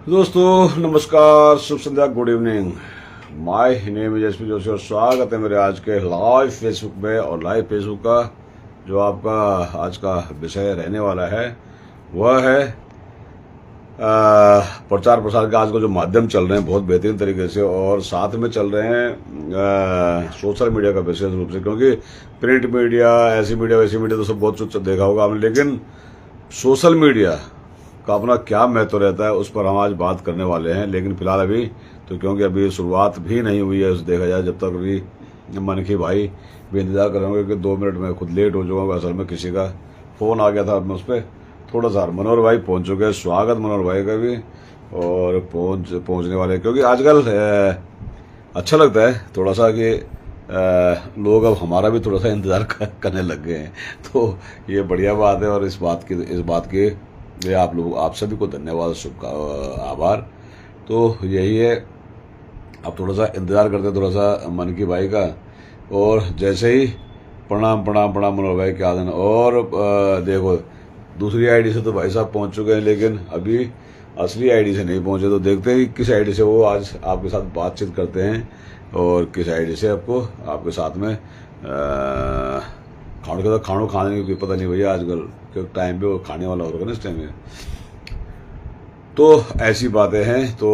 दोस्तों नमस्कार, शुभ संध्या, good evening. My name is SP Joshi और स्वागत है मेरे आज के लाइव फेसबुक में। और लाइव फेसबुक का जो आपका आज का विषय रहने वाला है वह है प्रचार प्रसार के आज को जो माध्यम चल रहे हैं बहुत बेहतरीन तरीके से, और साथ में चल रहे हैं सोशल मीडिया का विशेष रूप से, क्योंकि प्रिंट मीडिया, ऐसी मीडिया वैसी मीडिया तो सब बहुत कुछ देखा होगा आपने, लेकिन सोशल मीडिया का अपना क्या महत्व रहता है उस पर हम आज बात करने वाले हैं। लेकिन फिलहाल अभी तो क्योंकि अभी शुरुआत भी नहीं हुई है, देखा जाए जब तक अभी मनकी भाई भी इंतजार कर रहे होंगे कि 2 मिनट में खुद लेट हो जाऊंगा। असल में किसी का फोन आ गया था, मैं उस पर थोड़ा सा। मनोहर भाई पहुंच चुके हैं, स्वागत मनोहर भाई का भी, और पहुंचने वाले, क्योंकि आजकल अच्छा लगता है थोड़ा सा कि लोग अब हमारा भी थोड़ा सा इंतजार करने लग गए हैं, तो ये बढ़िया बात है। और इस बात की ये आप सभी को धन्यवाद, आभार। तो यही है, अब थोड़ा सा इंतजार करते हैं थोड़ा सा मन की भाई का। और जैसे ही प्रणाम प्रणाम प्रणाम मनोहर भाई, क्या दिन। और देखो दूसरी आईडी से तो भाई साहब पहुंच चुके हैं, लेकिन अभी असली आईडी से नहीं पहुंचे, तो देखते हैं कि किस आईडी से वो आज आपके साथ बातचीत करते हैं और किस आईडी से आपको आपके साथ में खानों खाने की पता नहीं भैया आजकल के टाइम पे वो खाने वाला होगा ना इस टाइम में। तो ऐसी बातें हैं। तो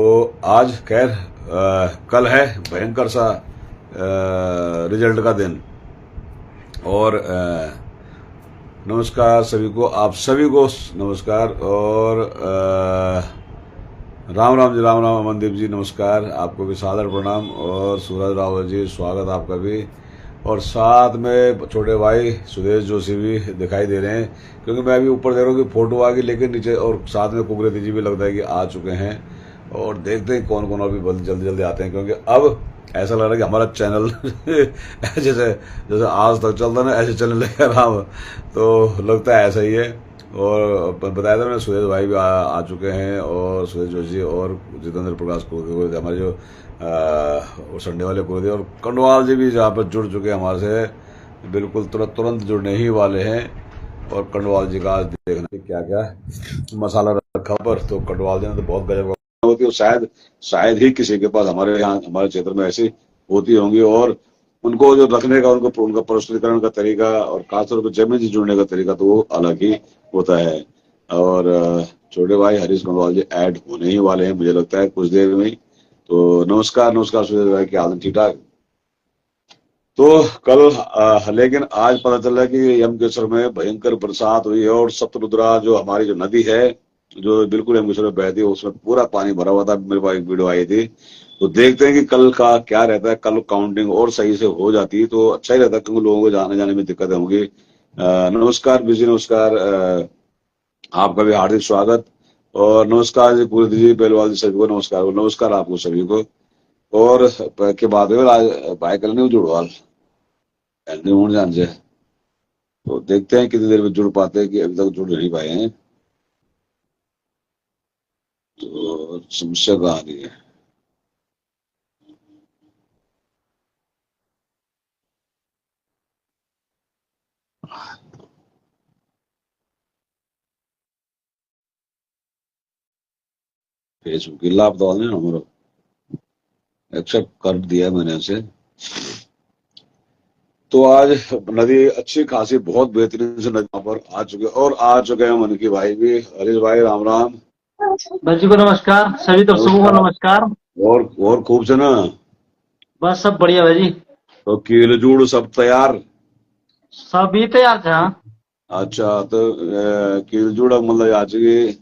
आज खैर कल है भयंकर सा रिजल्ट का दिन। और नमस्कार सभी को, आप सभी को नमस्कार। और राम राम जी, राम राम अमनदीप जी, नमस्कार, आपको भी सादर प्रणाम। और सूरज रावत जी, स्वागत आपका भी। और साथ में छोटे भाई सुदेश जोशी भी दिखाई दे रहे हैं, क्योंकि मैं अभी ऊपर देख रहा हूँ कि फोटो आ गई, लेकिन नीचे और साथ में कुकरेती जी भी लगता है कि आ चुके हैं। और देखते हैं कौन कौन अभी जल्दी जल्दी आते हैं, क्योंकि अब ऐसा लग रहा है कि हमारा चैनल जैसे आज तक चलता ना, ऐसे चलने लगा राम, तो लगता है ऐसा ही है। और बताया था मैंने, सुदेश भाई भी आ चुके हैं, और सुदेश जोशी और जितेंद्र प्रकाश को हमारे जो और संडे वाले को दिए। और कंडवाल जी भी जहाँ पर जुड़ चुके हैं हमारे से, बिल्कुल तुरंत जुड़ने ही वाले हैं। और कंडवाल जी का आज देखना क्या क्या मसाला रखा पर, तो कंडवाल जी ने तो बहुत गजब का होती है। शायद ही किसी के पास हमारे यहाँ हमारे क्षेत्र में ऐसी होती होंगी। और उनको जो रखने का उनका प्रस्तुतिकरण का तरीका, और खासतौर पर जमीन से जुड़ने का तरीका, तो वो अलग ही होता है। और छोटे भाई हरीश कंडवाल जी ऐड होने ही वाले हैं, मुझे लगता है कुछ देर में ही। तो नमस्कार नमस्कार सुरेश भाई, क्या हाल, ठीक ठाक। तो कल लेकिन आज पता चला कि यमकेश्वर में भयंकर बरसात हुई है, और सतरुद्रा जो हमारी जो नदी है जो बिल्कुल यमकेश्वर में बहती है, उसमें पूरा पानी भरा हुआ था। मेरे पास एक वीडियो आई थी। तो देखते हैं कि कल का क्या रहता है। कल काउंटिंग और सही से हो जाती तो अच्छा ही रहता, क्योंकि लोगों को जाने जाने में दिक्कतें होंगी। नमस्कार विजय, नमस्कार, आपका भी हार्दिक स्वागत। और नमस्कार जी पूरी जी, पहलवाल जी, सभी को नमस्कार, नमस्कार आपको सभी को। और के बाद में आज भाई कल नहीं जुड़वाल होने जान से, तो देखते हैं कितनी देर में जुड़ पाते हैं, कि अभी तक जुड़ नहीं पाए हैं, तो समस्या कहाँ आ रही है। फेसबुक की लाभ तो ना हमारा एक्सेप्ट कर दिया है मैंने उसे। तो आज नदी अच्छी खासी बहुत बेहतरीन से नदी पर आ चुके, और आ चुके हैं मन की भाई भी। हरीश भाई राम राम। बच्ची को नमस्कार, सभी दर्शकों को नमस्कार। नमस्कार। और खूब से ना। बस सब बढ़िया भाई जी, तो कील जूड़ सब तैयार। सभी तैयार थे। हाँ, अच्छा, तो कील जुड़ मतलब आज की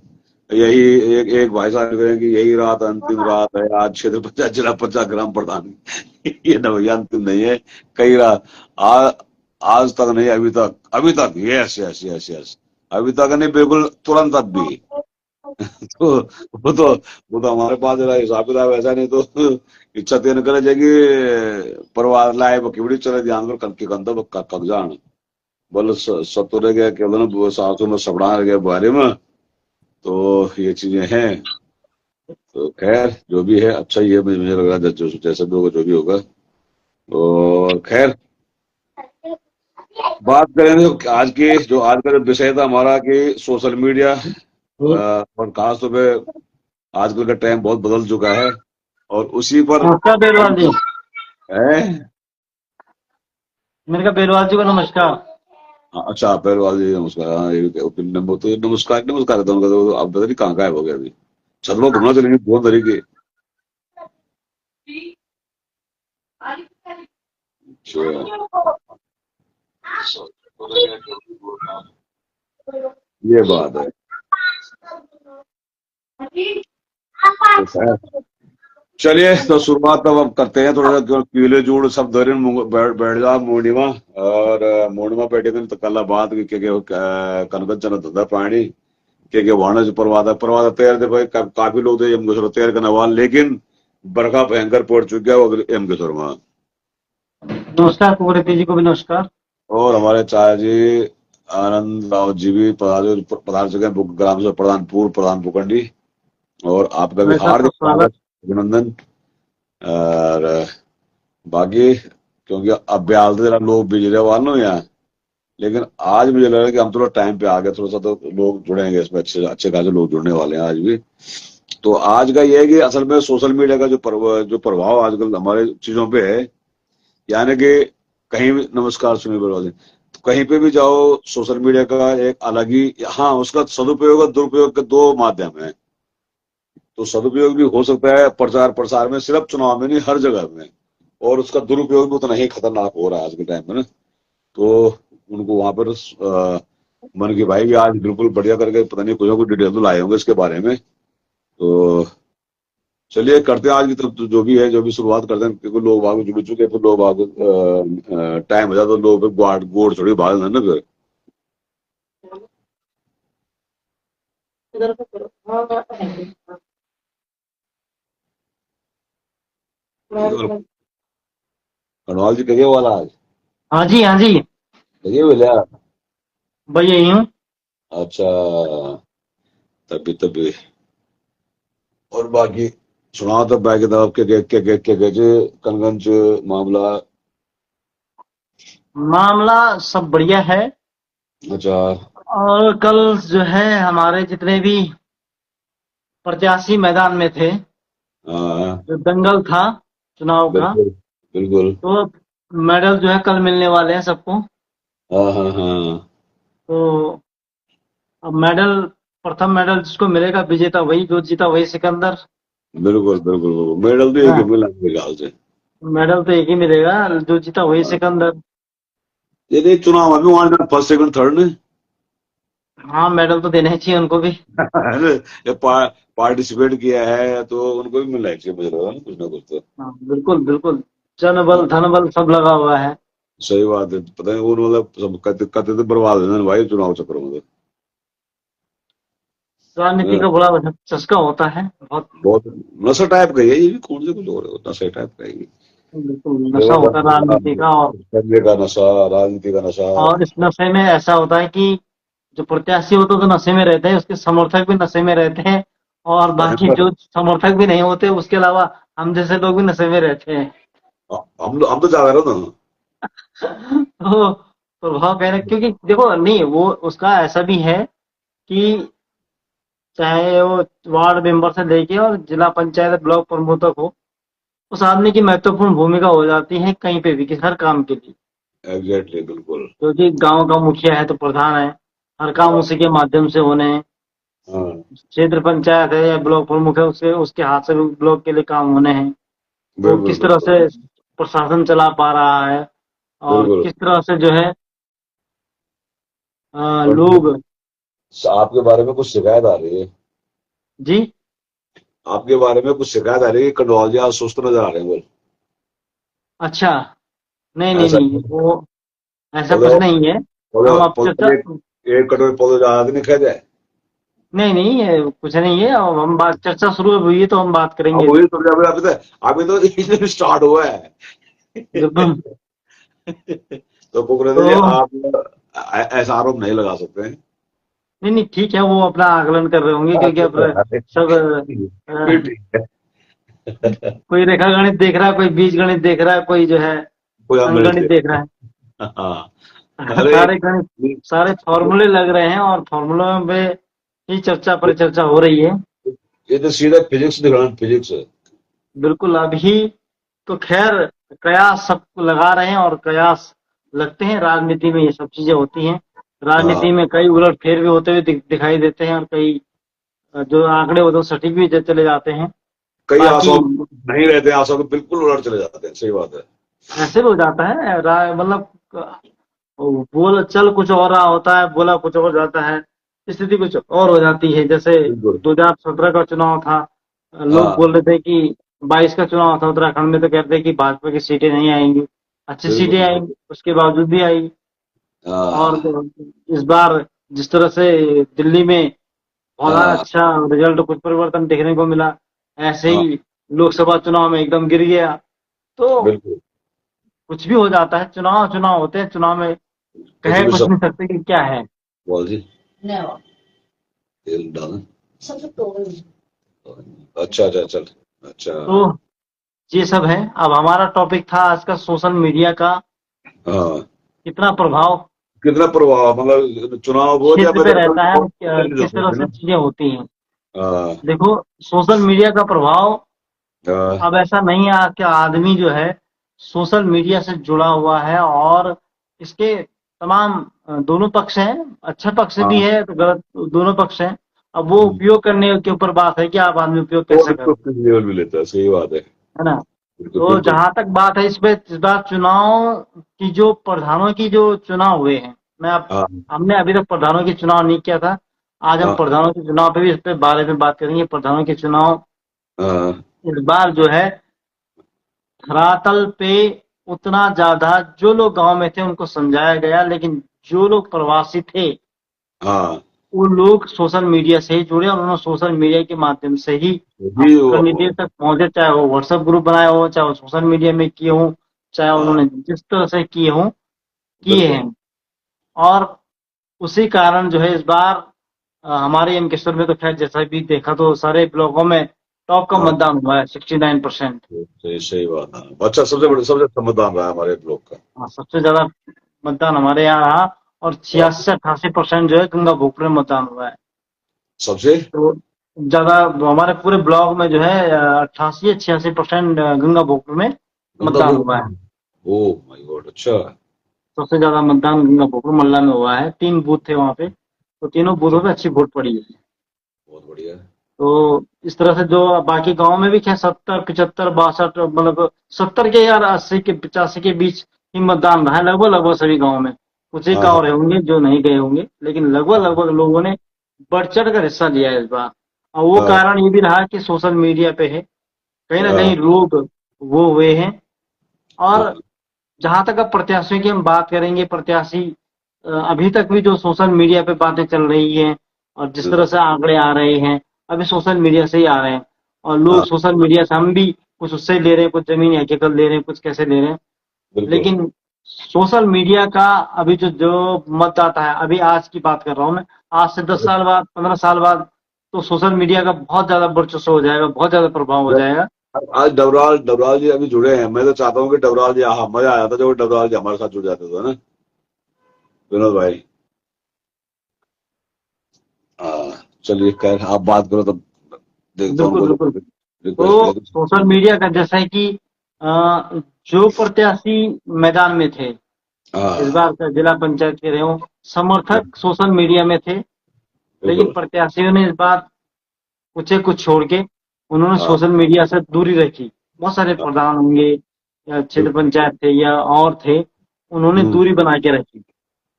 यही एक एक भाई साहब कह रहे हैं कि यही रात अंतिम रात है आज, क्षेत्र 50 जिला 50 ग्राम प्रधान। ये न भैया अंतिम नहीं है, कई रात। आ, आज तक नहीं, अभी तक यस यस यस यस, अभी तक नहीं, बिल्कुल तुरंत अब भी। तो वो तो हमारे पास जरा हिसाब किताब ऐसा नहीं, तो इच्छा तेन करे जाएगी परिवार लाए बड़ी चले ध्यान पर कनकी कंधा कक जान बोल सतुरे गया केवल सासू में सबड़ा गया बारे में। तो ये चीजें हैं। तो खैर जो भी है अच्छा ही है, मुझे लग रहा है जैसा भी होगा जो भी होगा। और खैर बात करें तो आज का जो विषय था हमारा कि सोशल मीडिया, और खास तौर पे आजकल का टाइम बहुत बदल चुका है, और उसी पर नमस्कार बेरवाल जी। है। मैंने कहा बेरवाल जी को नमस्कार। हाँ, अच्छा पहलवाल जी नमस्कार। हाँ, ये नंबर तो नमस्कार नमस्कार है तो उनका, तो अब पता नहीं कहाँ गायब हो गया अभी। छत पर घूमना चलेंगे बहुत तरीके। ये बात है। चलिए तो शुरुआत तो अब करते हैं थोड़ा सा पीले जूड़ सब धरे बैठ बैठ जा मोड़ीमा, और मोड़ीमा बैठे तो कल बात के कनकन चना धंधा पानी के वाणज परवादा तैयार थे भाई, काफी लोग थे एम तैयार करने वाले, लेकिन बरखा भयंकर पड़ चुका है वो एम में। नमस्कार कुमारी जी को भी नमस्कार। और हमारे चाचा जी आनंद राव जी भी पधार चुके हैं, ग्राम से प्रधान भूखंडी, और आपका भी भाई साहब का हार्दिक स्वागत। स्वागत अभिनंदन। और बाकी क्योंकि अब ब्याल तो जरा लोग बिजली वाले हो यहाँ, लेकिन आज मुझे लग रहा है कि हम थोड़ा टाइम पे आ गए, थोड़ा सा तो लोग जुड़ेंगे इसमें, अच्छे अच्छे खासे लोग जुड़ने वाले हैं आज भी। तो आज का ये है कि असल में सोशल मीडिया का जो प्रभाव आजकल हमारे चीजों पे है, यानी कि कहीं भी, नमस्कार सुनील बरवाल जी, तो कहीं पे भी जाओ सोशल मीडिया का एक अलग ही, हाँ उसका सदुपयोग और दुरुपयोग के दो माध्यम है। तो सदुपयोग भी हो सकता है प्रचार प्रसार में, सिर्फ चुनाव में नहीं हर जगह में, और उसका दुरुपयोग भी उतना ही खतरनाक हो रहा है आज के टाइम में ना। तो उनको वहां पर मन की भाई भी आज बिल्कुल बढ़िया करके पता नहीं कुछ ना कुछ डिटेल तो लाए होंगे इसके बारे में। तो चलिए करते हैं आज की तरफ जो भी है, जो भी शुरुआत करते हैं, क्योंकि लोग बाग जुड़ चुके हैं, फिर लोग बाग टाइम हो जाता तो लोग फिर गोड़ छोड़ी भाग देना ना फिर। कनवाल जी कहिए वाला आज हाँ जी हाँ जी। कहिए बोले। भाई यही हूँ। अच्छा, तभी तभी। और बाकी सुनाओ तो बाकी किताब के कनगंज मामला। मामला सब बढ़िया है। अच्छा। और कल जो है हमारे जितने भी प्रत्याशी मैदान में थे, हाँ जो दंगल था चुनाव का, बिल्कुल बिल्कुल। तो मेडल जो है कल मिलने वाले हैं सबको। हाँ हाँ हाँ तो अब मेडल, प्रथम मेडल जिसको मिलेगा, विजेता वही, जो जीता वही सिकंदर। बिल्कुल बिल्कुल बिल्कुल, मेडल तो एक ही हाँ, मिला मेरे ख्याल से। मेडल तो एक ही मिलेगा, जो जीता वही सिकंदर। ये देख चुनाव अभी वहां फर्स्ट सेकंड थर्ड ने हाँ, मेडल तो देने ही चाहिए उनको भी। ये पार्टिसिपेट किया है तो उनको भी मिलना चाहिए, मुझे लगा ना कुछ ना कुछ तो। हाँ, बिल्कुल बिल्कुल। जन हाँ, बल धन बल सब लगा हुआ है। सही बात है, पता नहीं वो मतलब सब कहते थे बर्बाद देना भाई चुनाव चक्कर में राजनीति तो। का बड़ा चस्का होता है बहुत। बहुत नशा टाइप का ही है ये भी, कौन से कुछ और है, नशा टाइप का ही है। बिल्कुल नशा केवल होता है राजनीति का। करने का नशा, राजनीति का नशा। और इस नशे में ऐसा होता है कि जो प्रत्याशी होते तो नशे में रहते हैं, उसके समर्थक भी नशे में रहते हैं, और बाकी भयंकर। जो समर्थक भी नहीं होते उसके अलावा हम जैसे लोग भी नशे में रहते हैं। हम तो ज्यादा रहे ना। तो प्रभाव कह रहे, क्योंकि देखो नहीं, वो उसका ऐसा भी है कि चाहे वो वार्ड मेंबर से लेके और जिला पंचायत ब्लॉक प्रमुख तक हो, उस आदमी की महत्वपूर्ण भूमिका हो जाती है कहीं पे भी, किसी हर काम के लिए। एग्जैक्टली बिल्कुल। क्योंकि गांव का मुखिया है तो प्रधान है, हर काम हाँ उसी के माध्यम से होने हैं। हाँ, क्षेत्र पंचायत है या ब्लॉक प्रमुख है, उसके उसके हाथ से भी ब्लॉक के लिए काम होने हैं। वो बिल्कुल किस तरह बिल्कुल से प्रशासन चला पा रहा है, और बिल्कुल। किस तरह से जो है और लोग। आपके बारे में कुछ शिकायत आ रही है, जी। आपके बारे में कुछ शिकायत आ रही है, कटवाल जी आज सुस्त नजर आ रहे हैं बोल। अच्छा। नहीं नहीं ऐसा नहीं, वो ऐसा कुछ पौधे नहीं है। पौधे हम आप चर्चा, पौधे एक कटोरे पौधे ज्यादा नहीं खा जाए। नहीं नहीं ये कुछ नहीं है। अब हम बात, चर्चा शुरू हुई है तो हम बात अब करेंगे वही इस तो अभी तो स्टार्ट हुआ है। पर। बिल्कुल। तो पुकरेंद्र तो जी आप ऐसा आरोप नहीं लगा सकते हैं। नहीं नहीं, ठीक है, वो अपना आकलन कर रहे होंगे, क्योंकि अब सब फिर ठीक है। कोई रेखा गणित देख रहा है, कोई बीज गणित देख रहा है, कोई जो है कोई हम मिल अंकगणित से। देख रहा हाँ। है। अरे सारे गणित, सारे फॉर्मूले लग रहे हैं, और फॉर्मूलों पे ही चर्चा परिचर्चा हो रही है। ये तो सीधा फिजिक्स दिख रहा है, फिजिक्स है। बिल्कुल। अभी तो खैर कयास सब लगा रहे हैं और कयास लगते हैं, राजनीति में ये सब चीजें होती हैं। हाँ, राजनीति में कई उलटफेर भी होते हुए दिखाई देते हैं और कई जो आंकड़े होते हैं सटीक भी चले जाते हैं। कई बाकी आशाओं नहीं रहते हैं, आशाओं के बिल्कुल उलट चले जाते हैं, सही बात है। ऐसे भी हो जाता है, मतलब बोल चल कुछ और रहा होता है, बोला कुछ और जाता है, स्थिति कुछ और हो जाती है। जैसे बिल्कुल। 2017 का चुनाव था, लोग हाँ, बोल रहे थे कि 22 का चुनाव था उत्तराखंड में, तो कहते हैं कि भाजपा की सीटें नहीं आएंगी, अच्छी बिल्कुल, सीटें बिल्कुल। आएंगी, उसके बावजूद भी आई। और हाँ, इस बार जिस तरह से दिल्ली में बहुत हाँ, अच्छा रिजल्ट, कुछ परिवर्तन देखने को मिला, ऐसे हाँ, ही लोकसभा चुनाव में एकदम गिर गया। तो बिल्कुल। कुछ भी हो जाता है, चुनाव चुनाव होते हैं, चुनाव में कुछ कह भी कुछ सब नहीं सकते कि क्या है। बोल जी। तेल डालना। अच्छा, अच्छा, चल। अच्छा। तो ये सब है। अब हमारा टॉपिक था आज का सोशल मीडिया का हाँ, कितना प्रभाव कितना प्रभाव, मतलब चुनाव हो या क्षेत्र फिर पे रहता है और किस तरह है से ना। चीजें होती हैं। हाँ, देखो, सोशल मीडिया का प्रभाव हाँ, अब ऐसा नहीं है कि आदमी जो है सोशल मीडिया से जुड़ा हुआ है, और इसके तमाम दोनों पक्ष हैं, अच्छा पक्ष भी हाँ। है तो गलत, दोनों पक्ष हैं। अब वो उपयोग करने के ऊपर बात है कि आप आदमी उपयोग वो कैसा तो करें, किस लेवल में लेता है, सही बात है। है ना। बिल्कुल, तो बिल्कुल। जहां तक बात है इस बार चुनाव की, जो प्रधानों की जो चुनाव हुए हैं, मैं अब हाँ, हमने अभी तक प्रधानों की चुनाव नहीं किया था। आज हम हाँ, प्रधानों के चुनाव पे भी इस पे बारे में बात करेंगे। प्रधानों के चुनाव हाँ, इस बार जो है धरातल पे उतना ज्यादा, जो लोग गांव में थे उनको समझाया गया, लेकिन जो लोग प्रवासी थे हाँ। वो लोग सोशल मीडिया से ही जुड़े और उन्होंने सोशल मीडिया के माध्यम से ही जी कैंडिडेट तक पहुंचे, चाहे वो व्हाट्सएप ग्रुप बनाए हो, चाहे वो सोशल मीडिया में किए हो, चाहे हाँ, उन्होंने जिस तरह से किए हों, किए बिल्कुल। हैं। और उसी कारण जो है इस बार हमारे एमकेश्वर में तो खैर जैसा भी देखा तो सारे ब्लॉकों में टॉप का हाँ, मतदान हुआ है, 69%। सही सही बात है। अच्छा, सबसे बड़े, सबसे अच्छा मतदान रहा है हमारे ब्लॉक का। हाँ, सबसे ज्यादा मतदान हमारे यहाँ रहा, और हाँ, 86 से 88% जो है गंगा भोगपुर में मतदान हुआ है। सबसे। तो ज्यादा हमारे पूरे ब्लॉक में जो है 88 या 86% गंगा भोगपुर में गंगा मतदान बुक। हुआ है। ओ माय गॉड, अच्छा। सबसे ज्यादा मतदान गंगा भोगपुर मल्ला में हुआ है। 3 बूथ थे वहाँ पे, तो तीनों बूथों पे अच्छी वोट पड़ी है। बहुत बढ़िया। तो इस तरह से जो बाकी गांव में भी क्या 70 75 62, मतलब 70 के या 80 के 85 के बीच ही मतदान रहा है लगभग लगभग सभी गाँव में। कुछ एक हाँ, गाँव हाँ, रहे होंगे जो नहीं गए होंगे, लेकिन लगभग हाँ, लगभग लोगों ने बढ़ चढ़ कर हिस्सा लिया है इस बार। और वो हाँ, कारण ये भी रहा कि सोशल मीडिया पे है, कहीं ना हाँ, कहीं लोग वो हुए हैं। और हाँ, जहां तक अब प्रत्याशियों की हम बात करेंगे, प्रत्याशी अभी तक भी जो सोशल मीडिया पे बातें चल रही हैं और जिस तरह से आंकड़े आ रहे हैं, अभी सोशल मीडिया से ही आ रहे हैं। और लोग हाँ, सोशल मीडिया से, हम भी कुछ उससे ले रहे हैं, कुछ जमीन हकीकत ले रहे हैं, कुछ कैसे ले रहे हैं। बिल्कुल। लेकिन सोशल मीडिया का अभी जो जो मतदाता है, अभी आज की बात कर रहा हूं मैं, आज से 10 साल बाद, 15 साल बाद तो सोशल मीडिया का बहुत ज्यादा वर्चस्व हो जाएगा, बहुत ज्यादा प्रभाव हो जाएगा। आज डबराल डबराल जी अभी जुड़े हैं, मैं तो चाहता हूँ कि डबराल जी, हाँ, मजा आया था जब डबराल जी हमारे साथ जुड़ जाते थे ना, विनोद भाई। हाँ, चलिए, खैर आप बात करो तब देखता हूँ बिल्कुल उनको बिल्कुल। रिक्वेस्ट तो भेज। सोशल मीडिया का जैसा है कि जो प्रत्याशी मैदान में थे इस हाँ, बार का जिला पंचायत के रहे हो, समर्थक सोशल मीडिया में थे, लेकिन बिल्कुल। प्रत्याशियों ने इस बार कुछ कुछ छोड़ के उन्होंने हाँ, सोशल मीडिया से दूरी रखी। बहुत सारे हाँ, प्रधान होंगे या क्षेत्र बिल्कुल। पंचायत थे या और थे, उन्होंने हम्म, दूरी बना के रखी।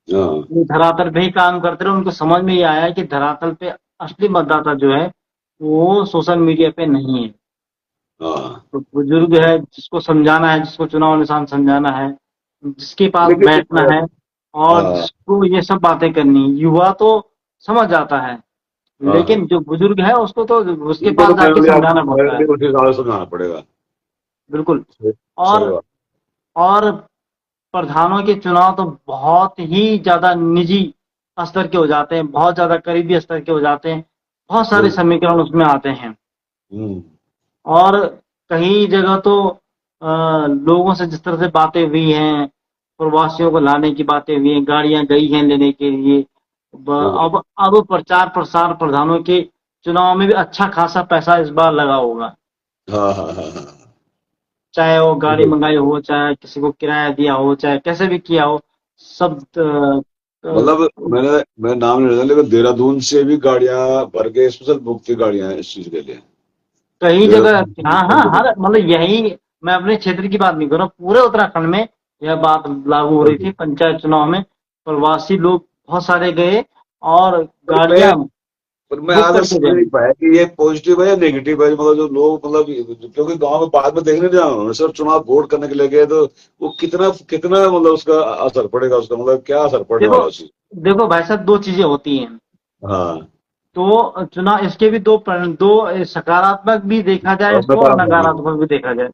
हाँ, वो धरातल पे ही काम करते रहे, उनको समझ में ये आया कि धरातल पे असली मतदाता जो है वो सोशल मीडिया पे नहीं है। हाँ। तो बुजुर्ग है, जिसको समझाना है, जिसको चुनाव निशान समझाना है, जिसके पास लेकिन बैठना है और हाँ, जिसको ये सब बातें करनी है, युवा तो समझ जाता है, हाँ, हाँ, लेकिन जो बुजुर्ग है उसको तो उसके उनको तो पास जाके समझाना मैं पड़ता भी है। उसी हिसाब से समझाना पड़ेगा। बिल्कुल। सही और सही बात। और प्रधानों के चुनाव तो बहुत ही ज्यादा निजी स्तर के हो जाते हैं, बहुत ज्यादा करीबी स्तर के हो जाते हैं, बहुत सारे बिल्कुल। समीकरण उसमें आते हैं। हम्म, और कई जगह तो लोगों से जिस तरह से बातें हुई हैं, प्रवासियों को लाने की बातें हुई हैं, गाड़ियां गई हैं लेने के लिए। बिल्कुल। अब प्रचार प्रसार प्रधानों के चुनाव में भी अच्छा खासा पैसा इस बार लगा होगा, हाँ हाँ हाँ हाँ। चाहे वो गाड़ी बिल्कुल। मंगाई हो, चाहे किसी को किराया दिया हो, चाहे कैसे भी किया हो, सब मतलब मैं नाम नहीं लेता, लेकिन देहरादून से भी गाड़ियां भर के स्पेशल बुक थी गाड़ियां इस चीज के लिए। कई जगह। हाँ हाँ, देहरादून। हर मतलब यही, मैं अपने क्षेत्र की बात नहीं कर रहा हूँ, पूरे उत्तराखंड में यह बात लागू हो रही थी पंचायत चुनाव में। प्रवासी लोग बहुत सारे गए और पर मैं गाड़ियां पर मैं बुक आज तक करके समझ नहीं गए। पाया कि ये पॉजिटिव है या नेगेटिव है, मतलब जो लोग मतलब, क्योंकि गांव में बाद में देखने नहीं जाना उन्होंने, सिर्फ चुनाव वोट करने के लिए गए, तो वो कितना कितना मतलब उसका असर पड़ेगा, उसका मतलब क्या असर पड़ने देखो वाला उसी। देखो भाई साहब, दो चीजें होती हैं। हाँ। तो चुनाव इसके भी दो सकारात्मक भी देखा जाए और इसको, और नकारात्मक भी। नकारात्मक भी देखा जाए।